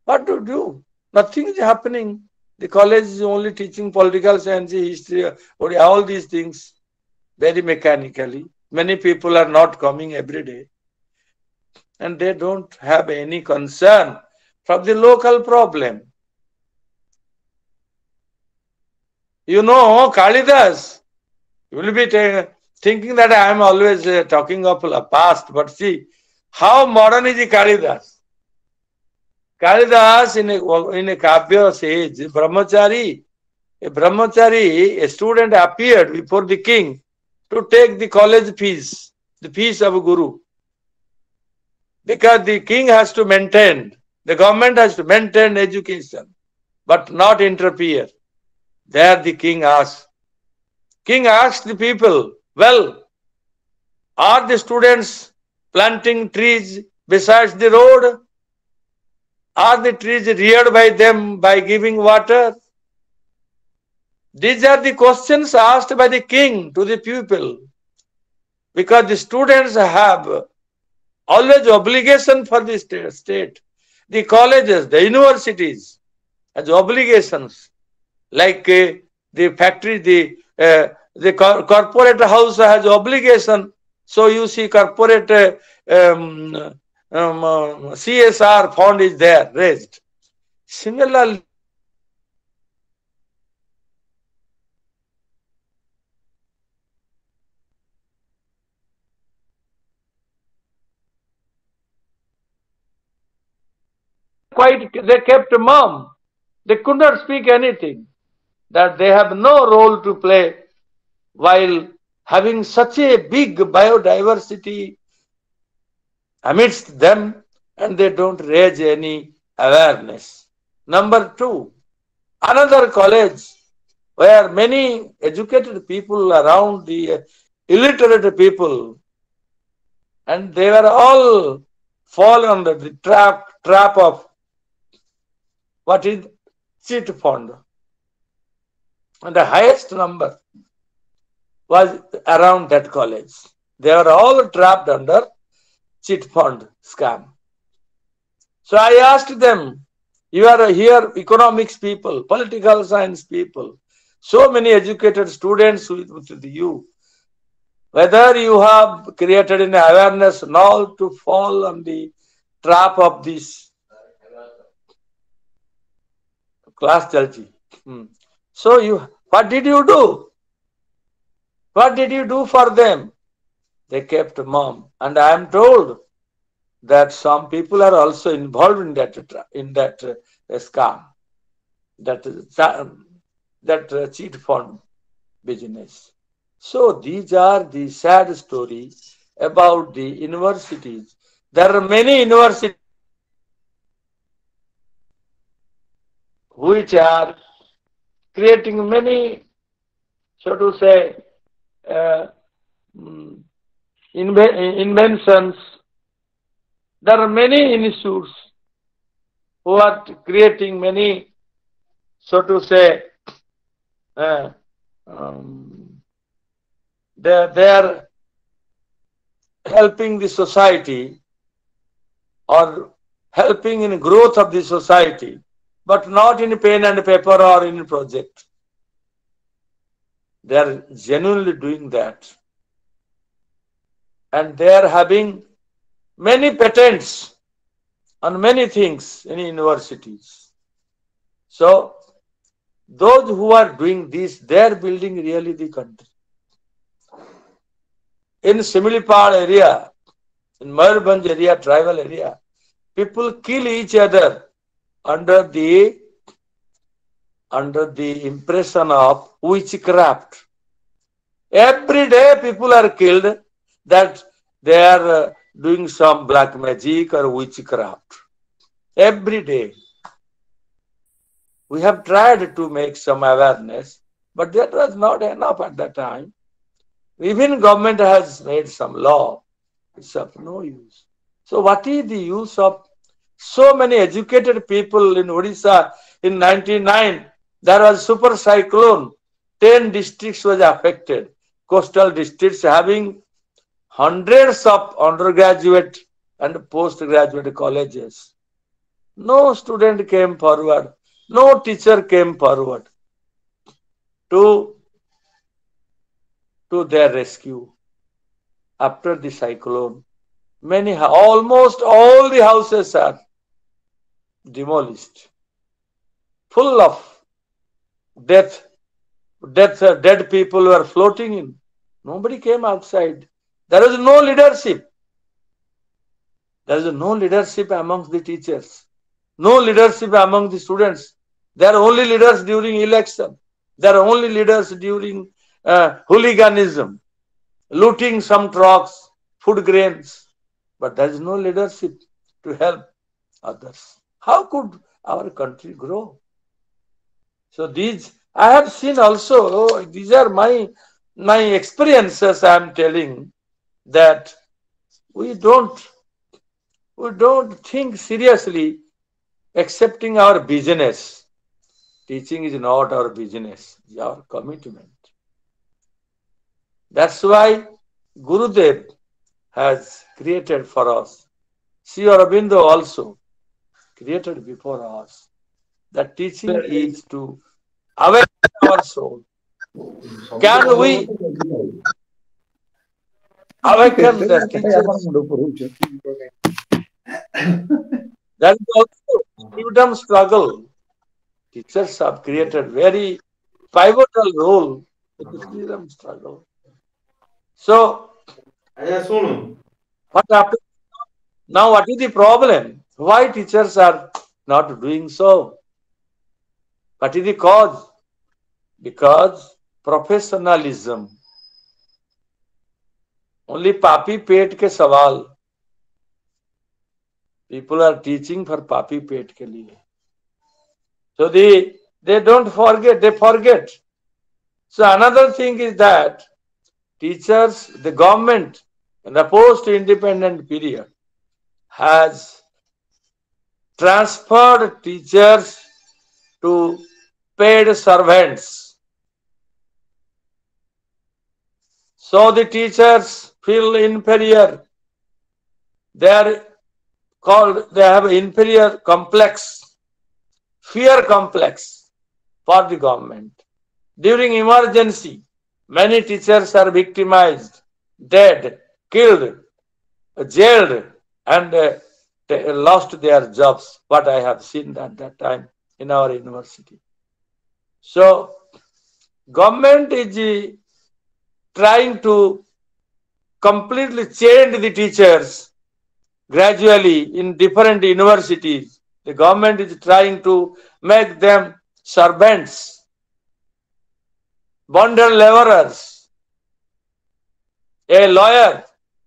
What to do? Nothing is happening. The college is only teaching political science, history, all these things very mechanically. Many people are not coming every day. And they don't have any concern from the local problem. You know, Kalidas, you will be thinking that I am always talking of the past, but see, how modern is Kalidas? Kalidas in a Kavya sage, a student appeared before the king to take the college fees, the fees of a guru. Because the king has to maintain, the government has to maintain education, but not interfere. There the king asked. King asked the people, well, are the students planting trees besides the road? Are the trees reared by them by giving water? These are the questions asked by the king to the people. Because the students have always obligation for the state. The colleges, the universities has obligations. Like the factory, the corporate house has obligation. So you see corporate CSR fund is there raised. Similarly, they kept mum. They could not speak anything. That they have no role to play while having such a big biodiversity amidst them, and they don't raise any awareness. Number two, another college where many educated people around the illiterate people, and they were all fall under the trap of what is cheat fund. And the highest number was around that college. They were all trapped under cheat fund scam. So I asked them, you are here economics people, political science people, so many educated students with you, whether you have created an awareness not to fall on the trap of this class chalchi. So what did you do? What did you do for them? They kept mum. And I am told that some people are also involved in that scam, that cheat fund business. So these are the sad stories about the universities. There are many universities which are creating many, so to say, inventions. There are many institutes who are creating many, so to say, they are helping the society or helping in growth of the society, but not in pen and paper or in project. They are genuinely doing that. And they are having many patents on many things in universities. So, those who are doing this, they are building really the country. In Similipal area, in Mayurbhanj area, tribal area, people kill each other under the impression of witchcraft. Every day people are killed that they are doing some black magic or witchcraft. Every day. We have tried to make some awareness, but that was not enough at that time. Even government has made some law. It's of no use. So what is the use of so many educated people in Odisha in 1999? There was super cyclone. 10 districts was affected. Coastal districts having hundreds of undergraduate and postgraduate colleges. No student came forward. No teacher came forward to their rescue. After the cyclone, almost all the houses are demolished, full of dead people were floating in. Nobody came outside. There was no leadership. There is no leadership amongst the teachers, no leadership among the students. They are only leaders during election. They are only leaders during hooliganism, looting some trucks, food grains. But there is no leadership to help others. How could our country grow? So these I have seen also. These are my experiences. I am telling that we don't think seriously accepting our business. Teaching is not our business, it's our commitment. That's why Gurudev has created for us. Sri Aurobindo also created before us. That teaching is to awaken our soul. Can we awaken the teachers? That is also freedom struggle. Teachers have created very pivotal role in the freedom struggle. So, what happened now? What is the problem? Why teachers are not doing so? What is the cause? Because professionalism. Only papi pet ke sawal. People are teaching for papi pet ke liye. So they don't forget, they forget. So another thing is that teachers, the government in the post-independent period has transferred teachers to paid servants. So the teachers feel inferior. They have inferior complex, fear complex for the government. During emergency, many teachers are victimized, dead, killed, jailed, and lost their jobs. What I have seen at that time in our university. So, government is trying to completely change the teachers gradually in different universities. The government is trying to make them servants, bonded laborers, a lawyer,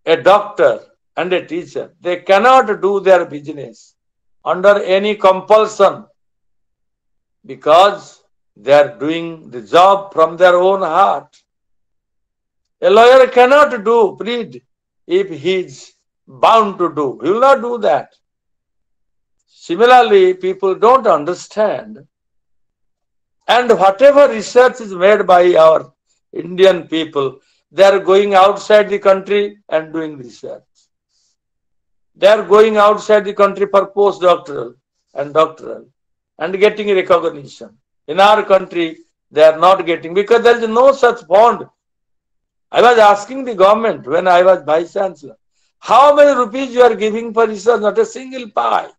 a doctor, and a teacher. They cannot do their business under any compulsion because they are doing the job from their own heart. A lawyer cannot plead if he is bound to do. He will not do that. Similarly, people don't understand. And whatever research is made by our Indian people, They are going outside the country and doing research. They are going outside the country for postdoctoral and doctoral and getting recognition. In our country, they are not getting, because there is no such bond. I was asking the government when I was Vice Chancellor, how many rupees you are giving for research? Not a single pie.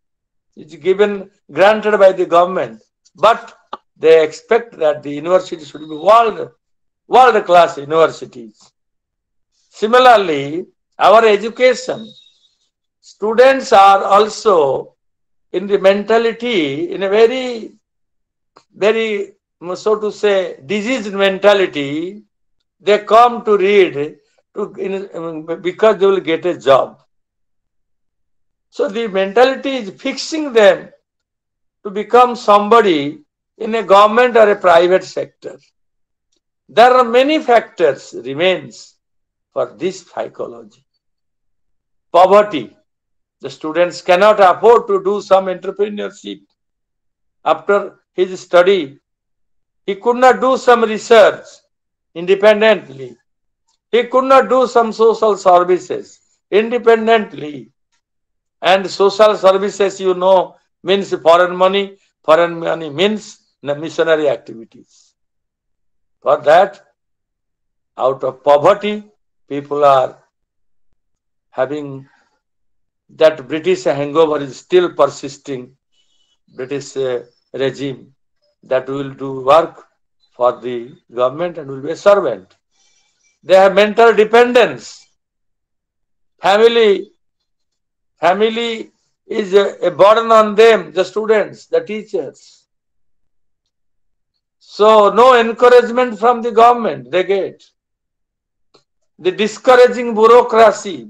It's given, granted by the government. But they expect that the university should be world class universities. Similarly, our education, students are also in the mentality, in a very, so to say, diseased mentality. They come to read because they will get a job. So the mentality is fixing them to become somebody in a government or a private sector. There are many factors remains for this psychology. Poverty. The students cannot afford to do some entrepreneurship. After his study, he could not do some research independently. He could not do some social services independently. And social services, you know, means foreign money. Foreign money means missionary activities. For that, out of poverty, people are having that British hangover is still persisting. British regime that will do work for the government and will be a servant. They have mental dependence. Family is a burden on them, the students, the teachers. So no encouragement from the government they get. The discouraging bureaucracy,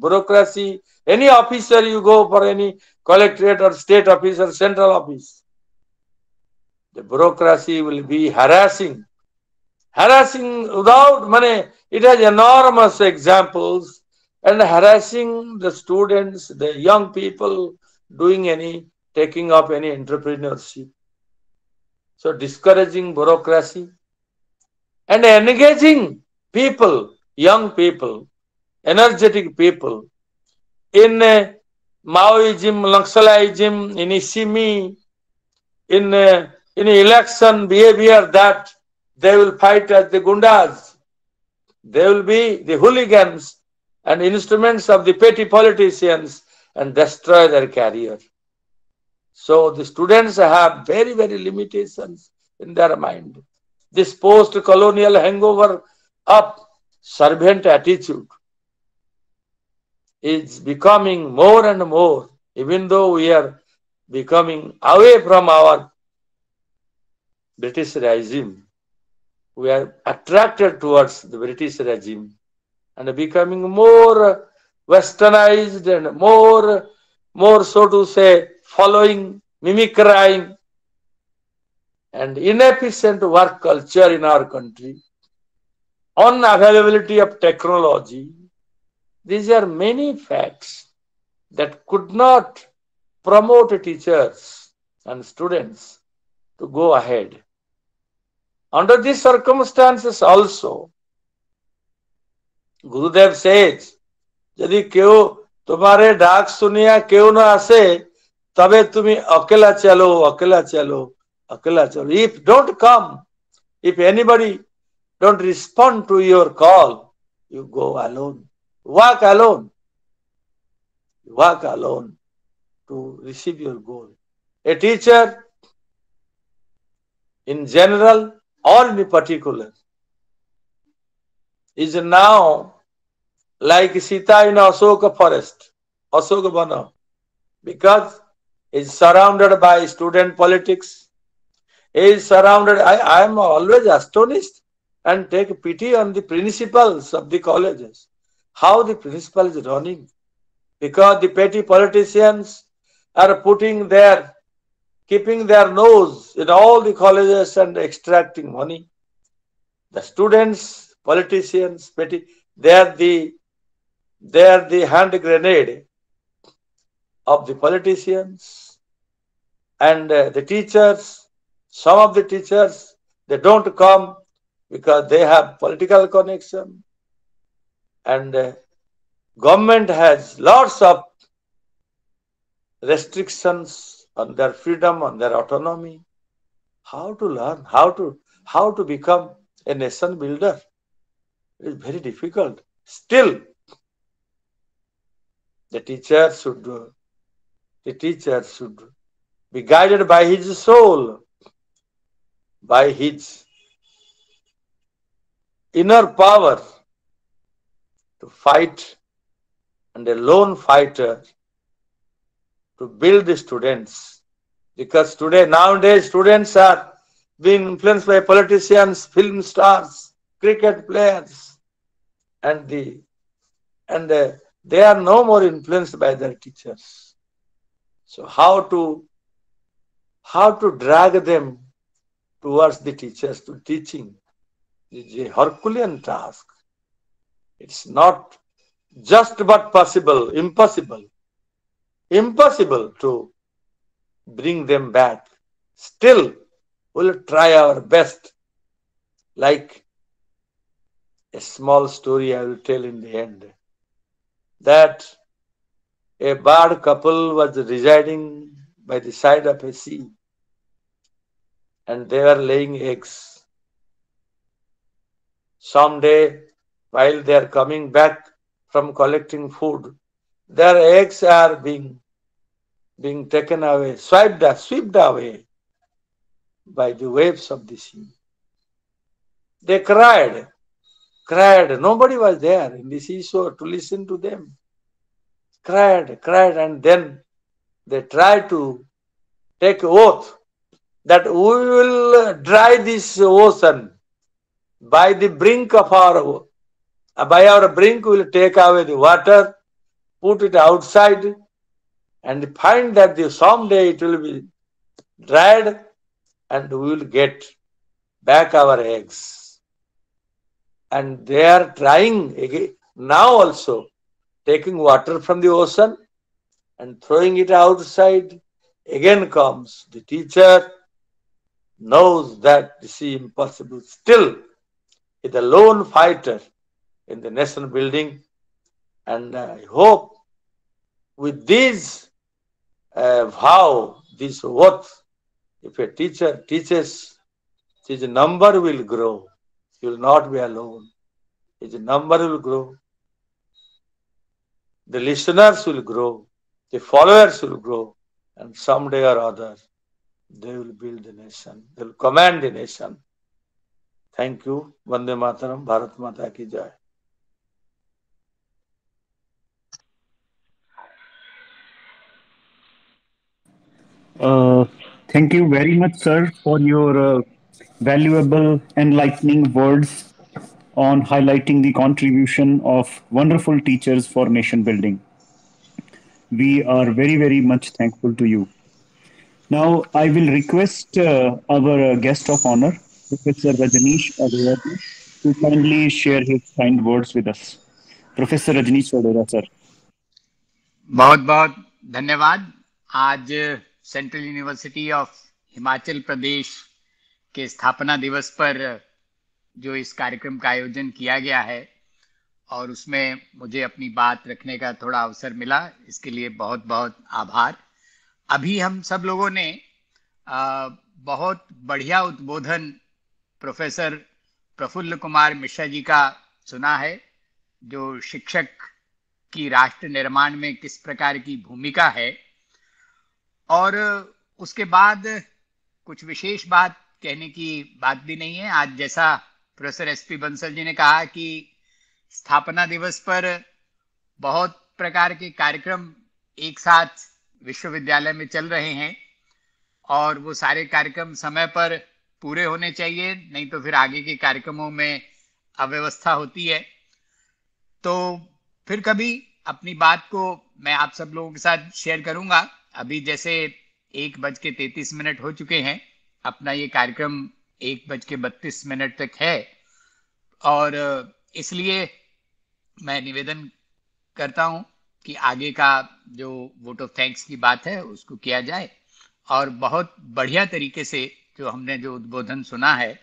any officer you go for, any collectorate or state office or central office, the bureaucracy will be harassing without money. It has enormous examples, and harassing the students, the young people taking up any entrepreneurship. So discouraging bureaucracy and engaging people, young people, energetic people in Maoism, Naxalism, in Isimi, in election behavior that they will fight as the gundas. They will be the hooligans and instruments of the petty politicians and destroy their career. So the students have very, very limitations in their mind. This post-colonial hangover of servant attitude is becoming more and more, even though we are becoming away from our British regime. We are attracted towards the British regime and becoming more westernized and more, so to say, following, mimicrying, and inefficient work culture in our country, unavailability of technology. These are many facts that could not promote teachers and students to go ahead. Under these circumstances also, Gurudev says, यदि केउ तुम्हारे डाक सुनिया केउ न आसे तबे तुम्हें अकेला चलो. If don't come, if anybody don't respond to your call, you go alone. Walk alone to receive your goal. A teacher in general or in particular is now like Sita in Asoka forest, Asoka Vana, because is surrounded by student politics, is surrounded. I am always astonished and take pity on the principals of the colleges, how the principal is running, because the petty politicians are keeping their nose in all the colleges and extracting money. The students, politicians, petty, they are the hand grenade of the politicians and the teachers. Some of the teachers, they don't come because they have political connection. and government has lots of restrictions on their freedom, on their autonomy. How to learn, how to become a nation builder? It is very difficult. Still, the teacher should be guided by his soul, by his inner power to fight, and a lone fighter to build the students. Because nowadays, students are being influenced by politicians, film stars, cricket players, and they are no more influenced by their teachers. So how to drag them towards the teachers, to teaching, is a Herculean task. It's not just but possible, impossible to bring them back. Still, we'll try our best. Like a small story I will tell in the end, that a bird couple was residing by the side of a sea, and they were laying eggs. Someday, while they are coming back from collecting food, their eggs are being taken away, swept away by the waves of the sea. They cried. Nobody was there in the seashore to listen to them. Cried, and then they tried to take oath that we will dry this ocean by the brink of by our brink. We will take away the water, put it outside, and find that someday it will be dried, and we will get back our eggs. And they are trying again now also, taking water from the ocean and throwing it outside. Again comes the teacher, knows that this is impossible. Still, is a lone fighter in the nation building. And I hope with this vow, this oath, if a teacher teaches, his number will grow. He will not be alone. His number will grow. The listeners will grow. The followers will grow. And someday or other, they will build the nation. They will command the nation. Thank you. Vande Mataram. Bharat Mata ki jai. Uh, Thank you very much, sir, for your valuable, enlightening words on highlighting the contribution of wonderful teachers for nation building. We are very, very much thankful to you. Now, I will request our guest of honor, Professor Rajneesh Arora, to kindly share his kind words with us. Professor Rajneesh Arora, sir. बहुत बहुत धन्यवाद। आज central university of Himachal Pradesh के स्थापना दिवस पर जो इस कार्यक्रम का आयोजन किया गया है और उसमें मुझे अपनी बात रखने का थोड़ा अवसर मिला, इसके लिए बहुत बहुत आभार। अभी हम सब लोगों ने बहुत बढ़िया उद्बोधन प्रोफेसर प्रफुल्ल कुमार मिश्रा जी का सुना है, जो शिक्षक की राष्ट्र निर्माण में किस प्रकार की भूमिका है। और उसके बाद कुछ विशेष बात कहने की बात भी नहीं है। आज जैसा प्रोफेसर एसपी बंसल जी ने कहा कि स्थापना दिवस पर बहुत प्रकार के कार्यक्रम एक साथ विश्वविद्यालय में चल रहे हैं और वो सारे कार्यक्रम समय पर पूरे होने चाहिए, नहीं तो फिर आगे के कार्यक्रमों में अव्यवस्था होती है। तो फिर कभी अपनी बात को मैं आप सब लोगों के साथ शेयर करूंगा। अभी जैसे 1:33 हो चुके हैं, अपना ये कार्यक्रम 1:32 तक है और इसलिए मैं निवेदन करता हूं कि आगे का जो वोट ऑफ थैंक्स की बात है उसको किया जाए। और बहुत बढ़िया तरीके से जो हमने जो उद्बोधन सुना है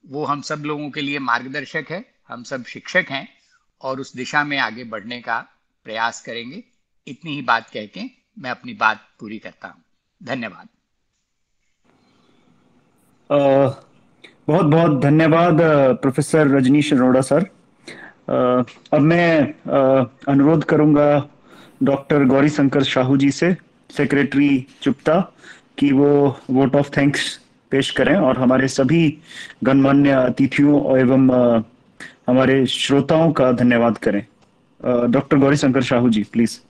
वो हम सब लोगों के लिए मार्गदर्शक है। हम सब शिक्षक हैं और उस दिशा में आगे बढ़ने का प्रयास करेंगे। इतनी ही बात कह के मैं अपनी बात पूरी करता हूं। धन्यवाद। बहुत बहुत धन्यवाद प्रोफेसर रजनीश अरोड़ा सर। अब मैं अनुरोध करूंगा डॉक्टर गौरी शंकर साहू जी से, सेक्रेटरी चुप्ता, कि वो वोट ऑफ थैंक्स पेश करें और हमारे सभी गणमान्य अतिथियों एवं हमारे श्रोताओं का धन्यवाद करें। Doctor Gauri Shankar Sahu ji, please.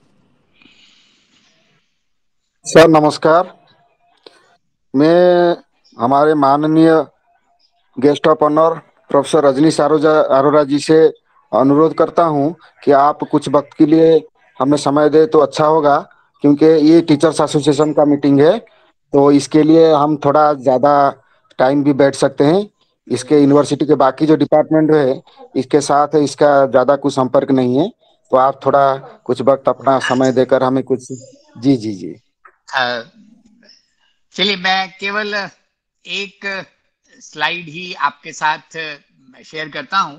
Sir नमस्कार। मैं हमारे माननीय guest of honour professor Rajneesh Arora ji से अनुरोध करता हूं कि आप कुछ वक्त के लिए हमें समय दे तो अच्छा होगा, क्योंकि ये टीचर्स एसोसिएशन का मीटिंग है, तो इसके लिए हम थोड़ा ज़्यादा टाइम भी बैठ सकते हैं। इसके यूनिवर्सिटी के बाकी जो डिपार्टमेंट है इसके साथ इसका ज़्यादा कुछ संपर्क नहीं है, तो आप थोड़ा कुछ वक्त अपना समय देकर हमें कुछ। जी जी जी। चलिए, मैं केवल एक स्लाइड ही आपके साथ शेयर करता हूं।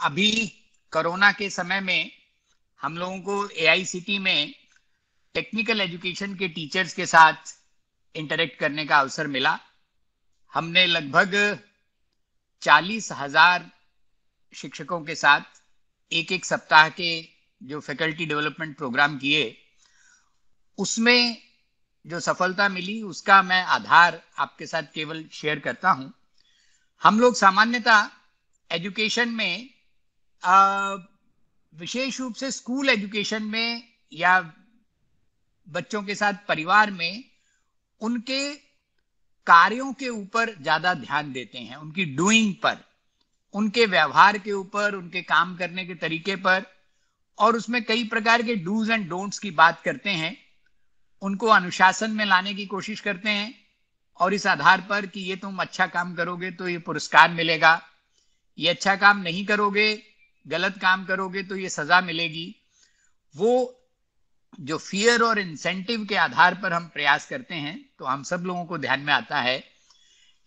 अभी कोरोना के समय में हम लोगों को एआईसीटी में टेक्निकल एजुकेशन के टीचर्स के साथ इंटरेक्ट करने का अवसर मिला। हमने लगभग 40,000 शिक्षकों के साथ एक एक सप्ताह के जो फैकल्टी डेवलपमेंट प्रोग्राम किए, उसमें जो सफलता मिली उसका मैं आधार आपके साथ केवल शेयर करता हूं। हम लोग सामान्यतः एजुकेशन में विशेष रूप से स्कूल एजुकेशन में या बच्चों के साथ परिवार में उनके कार्यों के ऊपर ज्यादा ध्यान देते हैं, उनकी डूइंग पर, उनके व्यवहार के ऊपर, उनके काम करने के तरीके पर, और उसमें कई प्रकार के डूज एंड डोंट्स की बात करते हैं। उनको अनुशासन में लाने की कोशिश करते हैं और इस आधार पर कि ये तुम अच्छा काम करोगे तो ये पुरस्कार मिलेगा, ये अच्छा काम नहीं करोगे, गलत काम करोगे तो ये सजा मिलेगी। वो जो फियर और इंसेंटिव के आधार पर हम प्रयास करते हैं, तो हम सब लोगों को ध्यान में आता है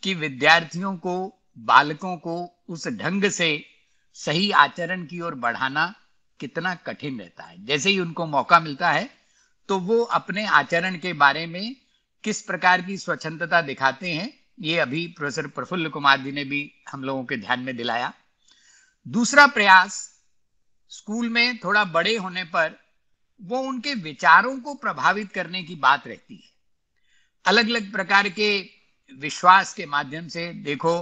कि विद्यार्थियों को, बालकों को उस ढंग से सही आचरण की ओर बढ़ाना कितना कठिन रहता है। जैसे ही उनको मौका मिलता है तो वो अपने आचरण के बारे में किस प्रकार की स्वच्छंदता दिखाते हैं, ये अभी प्रोफेसर प्रफुल्ल कुमार जी ने भी हम लोगों के ध्यान में दिलाया। दूसरा प्रयास, स्कूल में थोड़ा बड़े होने पर वो उनके विचारों को प्रभावित करने की बात रहती है। अलग अलग प्रकार के विश्वास के माध्यम से, देखो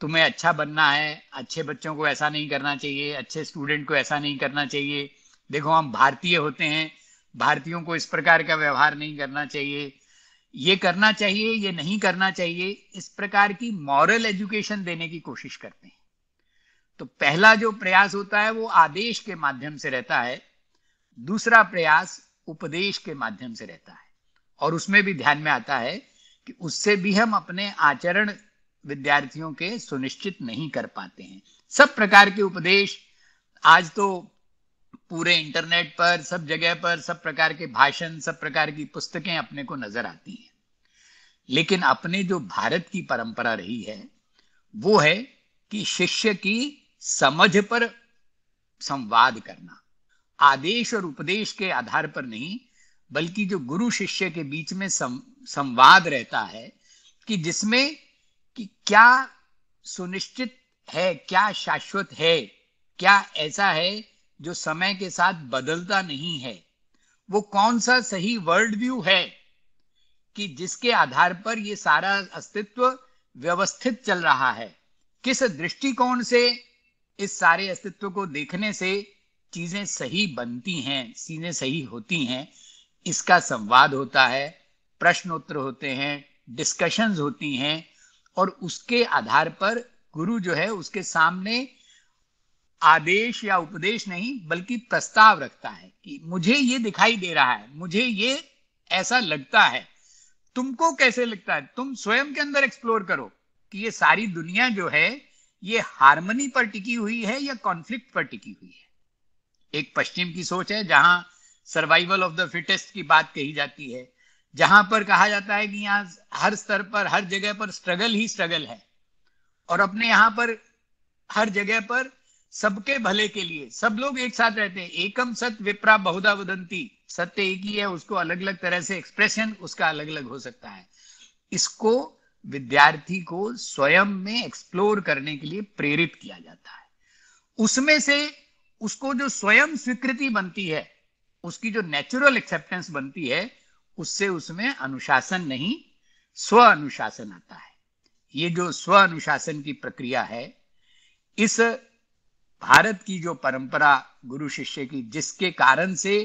तुम्हें अच्छा बनना है, अच्छे बच्चों को ऐसा नहीं करना चाहिए, अच्छे स्टूडेंट को ऐसा नहीं करना चाहिए, देखो हम भारतीय होते हैं, भारतीयों को इस प्रकार का व्यवहार नहीं करना चाहिए, ये करना चाहिए, ये नहीं करना चाहिए, इस प्रकार की मॉरल एजुकेशन देने की कोशिश करते हैं। तो पहला जो प्रयास होता है वो आदेश के माध्यम से रहता है, दूसरा प्रयास उपदेश के माध्यम से रहता है, और उसमें भी ध्यान में आता है कि उससे भी हम अपने आचरण विद्यार्थियों के सुनिश्चित नहीं कर पाते हैं। सब प्रकार के उपदेश आज तो पूरे इंटरनेट पर, सब जगह पर, सब प्रकार के भाषण, सब प्रकार की पुस्तकें अपने को नजर आती हैं, लेकिन अपने जो भारत की परंपरा रही है वो है कि शिष्य की समझ पर संवाद करना, आदेश और उपदेश के आधार पर नहीं, बल्कि जो गुरु शिष्य के बीच में संवाद रहता है कि जिसमें कि क्या सुनिश्चित है, क्या शाश्वत है, क्या ऐसा है जो समय के साथ बदलता नहीं है, वो कौन सा सही वर्ल्ड व्यू है कि जिसके आधार पर ये सारा अस्तित्व व्यवस्थित चल रहा है, किस दृष्टिकोण से इस सारे अस्तित्व को देखने से चीजें सही बनती हैं, चीजें सही होती हैं, इसका संवाद होता है, प्रश्न उत्तर होते हैं, डिस्कशंस होती हैं, और उसके आधार पर गुरु जो है उसके सामने आदेश या उपदेश नहीं बल्कि प्रस्ताव रखता है कि मुझे ये दिखाई दे रहा है, मुझे ये ऐसा लगता है, तुमको कैसे लगता है, तुम स्वयं के अंदर एक्सप्लोर करो कि ये सारी दुनिया जो है ये हार्मनी पर टिकी हुई है या कॉन्फ्लिक्ट पर टिकी हुई है। एक पश्चिम की सोच है जहां सर्वाइवल ऑफ द फिटेस्ट की बात कही जाती है, जहां पर कहा जाता है कि यहाँ हर स्तर पर, हर जगह पर स्ट्रगल ही स्ट्रगल है, और अपने यहाँ पर हर जगह पर सबके भले के लिए, सब लोग एक साथ रहते हैं। एकम सत विप्रा बहुधा वदंती, सत्य एक ही है, उसको अलग अलग तरह से एक्सप्रेशन उसका अलग अलग हो सकता है। इसको विद्यार्थी को स्वयं में एक्सप्लोर करने के लिए प्रेरित किया जाता है। उसमें से उसको जो स्वयं स्वीकृति बनती है, उसकी जो नेचुरल एक्सेप्टेंस बनती है, उससे उसमें अनुशासन नहीं स्व अनुशासन आता है। ये जो स्व अनुशासन की प्रक्रिया है, इस भारत की जो परंपरा गुरु शिष्य की, जिसके कारण से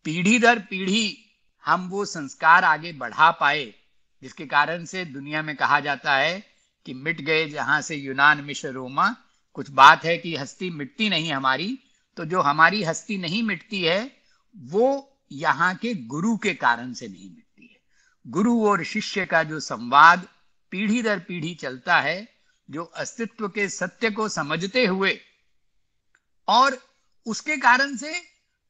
पीढ़ी दर पीढ़ी हम वो संस्कार आगे बढ़ा पाए, जिसके कारण से दुनिया में कहा जाता है कि मिट गए जहां से यूनान मिस्र रोमा। कुछ बात है कि हस्ती मिटती नहीं हमारी, तो जो हमारी हस्ती नहीं मिटती है वो यहाँ के गुरु के कारण से नहीं मिटती है। गुरु और शिष्य का जो संवाद पीढ़ी दर पीढ़ी चलता है, जो अस्तित्व के सत्य को समझते हुए, और उसके कारण से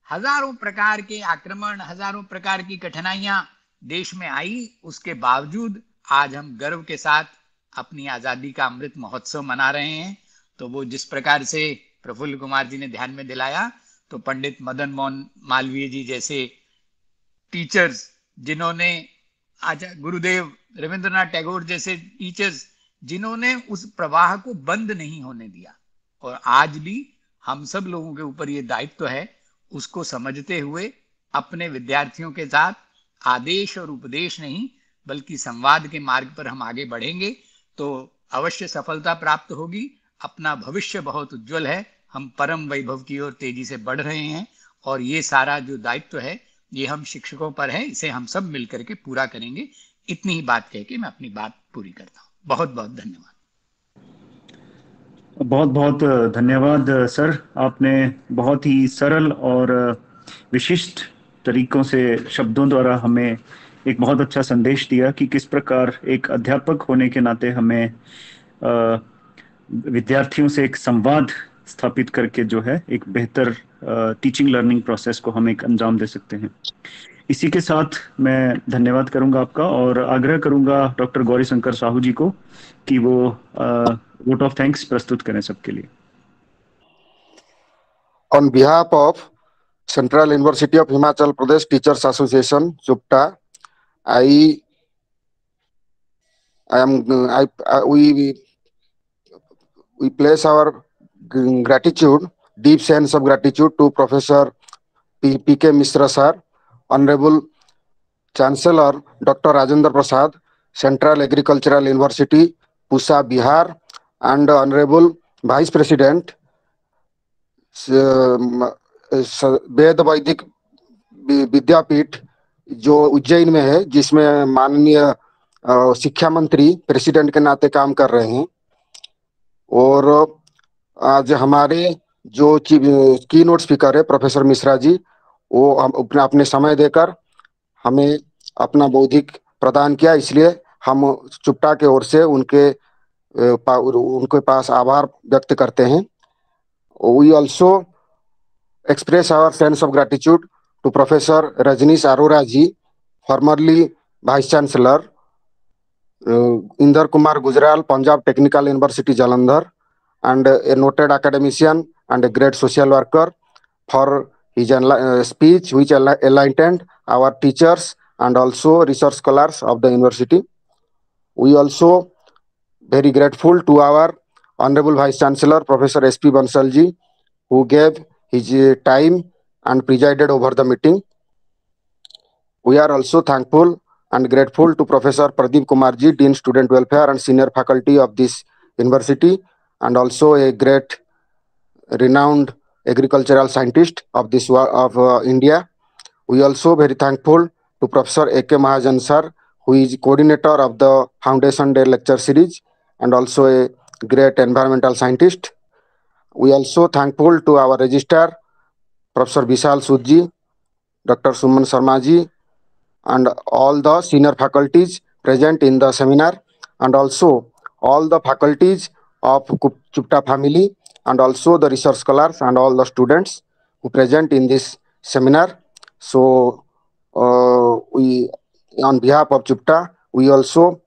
हजारों प्रकार के आक्रमण, हजारों प्रकार की कठिनाइयां देश में आई, उसके बावजूद आज हम गर्व के साथ अपनी आजादी का अमृत महोत्सव मना रहे हैं। तो वो जिस प्रकार से प्रफुल्ल कुमार जी ने ध्यान में दिलाया, तो पंडित मदन मोहन मालवीय जी जैसे टीचर्स, जिन्होंने गुरुदेव रविंद्रनाथ टैगोर जैसे टीचर्स, जिन्होंने उस प्रवाह को बंद नहीं होने दिया, और आज भी हम सब लोगों के ऊपर ये दायित्व है, उसको समझते हुए अपने विद्यार्थियों के साथ आदेश और उपदेश नहीं बल्कि संवाद के मार्ग पर हम आगे बढ़ेंगे तो अवश्य सफलता प्राप्त होगी। अपना भविष्य बहुत उज्जवल है, हम परम वैभव की ओर तेजी से बढ़ रहे हैं, और ये सारा जो दायित्व है ये हम शिक्षकों पर है, इसे हम सब मिलकर के पूरा करेंगे। इतनी ही बात कह के मैं अपनी बात पूरी करता हूँ। बहुत बहुत धन्यवाद। बहुत बहुत धन्यवाद सर। आपने बहुत ही सरल और विशिष्ट तरीकों से शब्दों द्वारा हमें एक बहुत अच्छा संदेश दिया कि किस प्रकार एक अध्यापक होने के नाते हमें विद्यार्थियों से एक संवाद स्थापित करके जो है एक बेहतर टीचिंग लर्निंग प्रोसेस को हम एक अंजाम दे सकते हैं। इसी के साथ मैं धन्यवाद करूंगा आपका और आग्रह करूंगा डॉक्टर गौरी शंकर साहू जी को कि वो वोट ऑफ थैंक्स प्रस्तुत करें सबके लिए। On behalf of Central University of Himachal Pradesh Teachers Association, CUHPTA, we place our gratitude, deep sense of gratitude to Professor P.K. Mishra sir, Honorable Chancellor Dr. Rajendra Prasad, Central Agricultural University, Pusa, Bihar, and Honorable Vice President, वेद वैदिक विद्यापीठ जो उज्जैन में है, जिसमें माननीय शिक्षा मंत्री president के नाते काम कर रहे हैं। और आज हमारे जो की नोट स्पीकर है प्रोफेसर मिश्रा जी, वो अपने समय देकर हमें अपना बौद्धिक प्रदान किया, इसलिए हम चुप्टा के ओर से उनके पास आभार व्यक्त करते हैं। We also express our sense of gratitude to Professor Rajnish Arora ji, formerly Vice Chancellor, Inder Kumar Gujral, Punjab Technical University, Jalandhar, and a noted academician and a great social worker, for his speech which enlightened our teachers and also research scholars of the university. We also very grateful to our Honorable Vice Chancellor, Professor S.P. Bansal ji, who gave his time and presided over the meeting. We are also thankful and grateful to Professor Pradeep Kumar ji, Dean Student Welfare and Senior Faculty of this university, and also a great renowned agricultural scientist of India. We also very thankful to Professor A.K. Mahajan sir, who is coordinator of the Foundation Day lecture series and also a great environmental scientist. We also thankful to our registrar, Professor Vishal Sudji, Dr. Suman Sharma ji, and all the senior faculties present in the seminar, and also all the faculties of CUHPTA family, and also the research scholars and all the students who present in this seminar. So, we, on behalf of CUHPTA, we also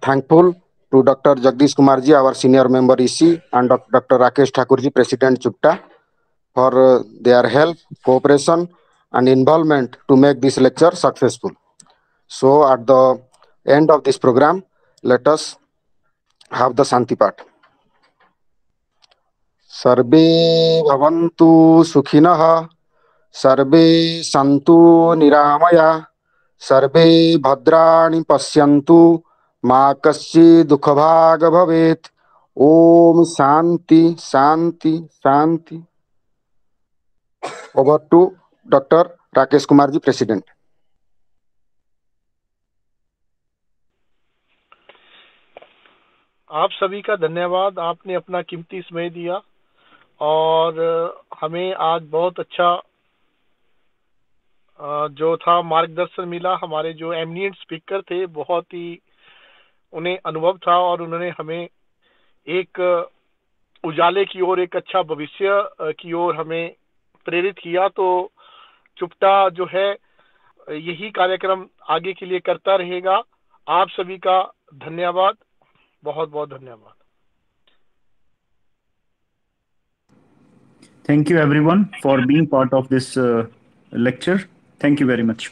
thankful to Dr. Jagdish Kumar ji, our senior member EC, and Dr. Rakesh Thakur ji, President CUHPTA, for their help, cooperation, and involvement to make this lecture successful. So, at the end of this program, let us have the Shanti Path. Sarve bhavantu sukhinah, sarve santu niramaya, sarve bhadrani pasyantu, ma kaschi dukhabhag bhavet. Om Shanti, Shanti, Shanti. Over to Dr. Rakesh Kumar ji, President. आप सभी का धन्यवाद, आपने अपना कीमती समय दिया और हमें आज बहुत अच्छा जो था मार्गदर्शन मिला। हमारे जो एमिनेंट स्पीकर थे, बहुत ही उन्हें अनुभव था और उन्होंने हमें एक उजाले की ओर, एक अच्छा भविष्य की ओर हमें प्रेरित किया। तो चुप्टा जो है यही कार्यक्रम आगे के लिए करता रहेगा। आप सभी का धन्यवाद, बहुत बहुत धन्यवाद। Thank you everyone for being part of this lecture. Thank you very much.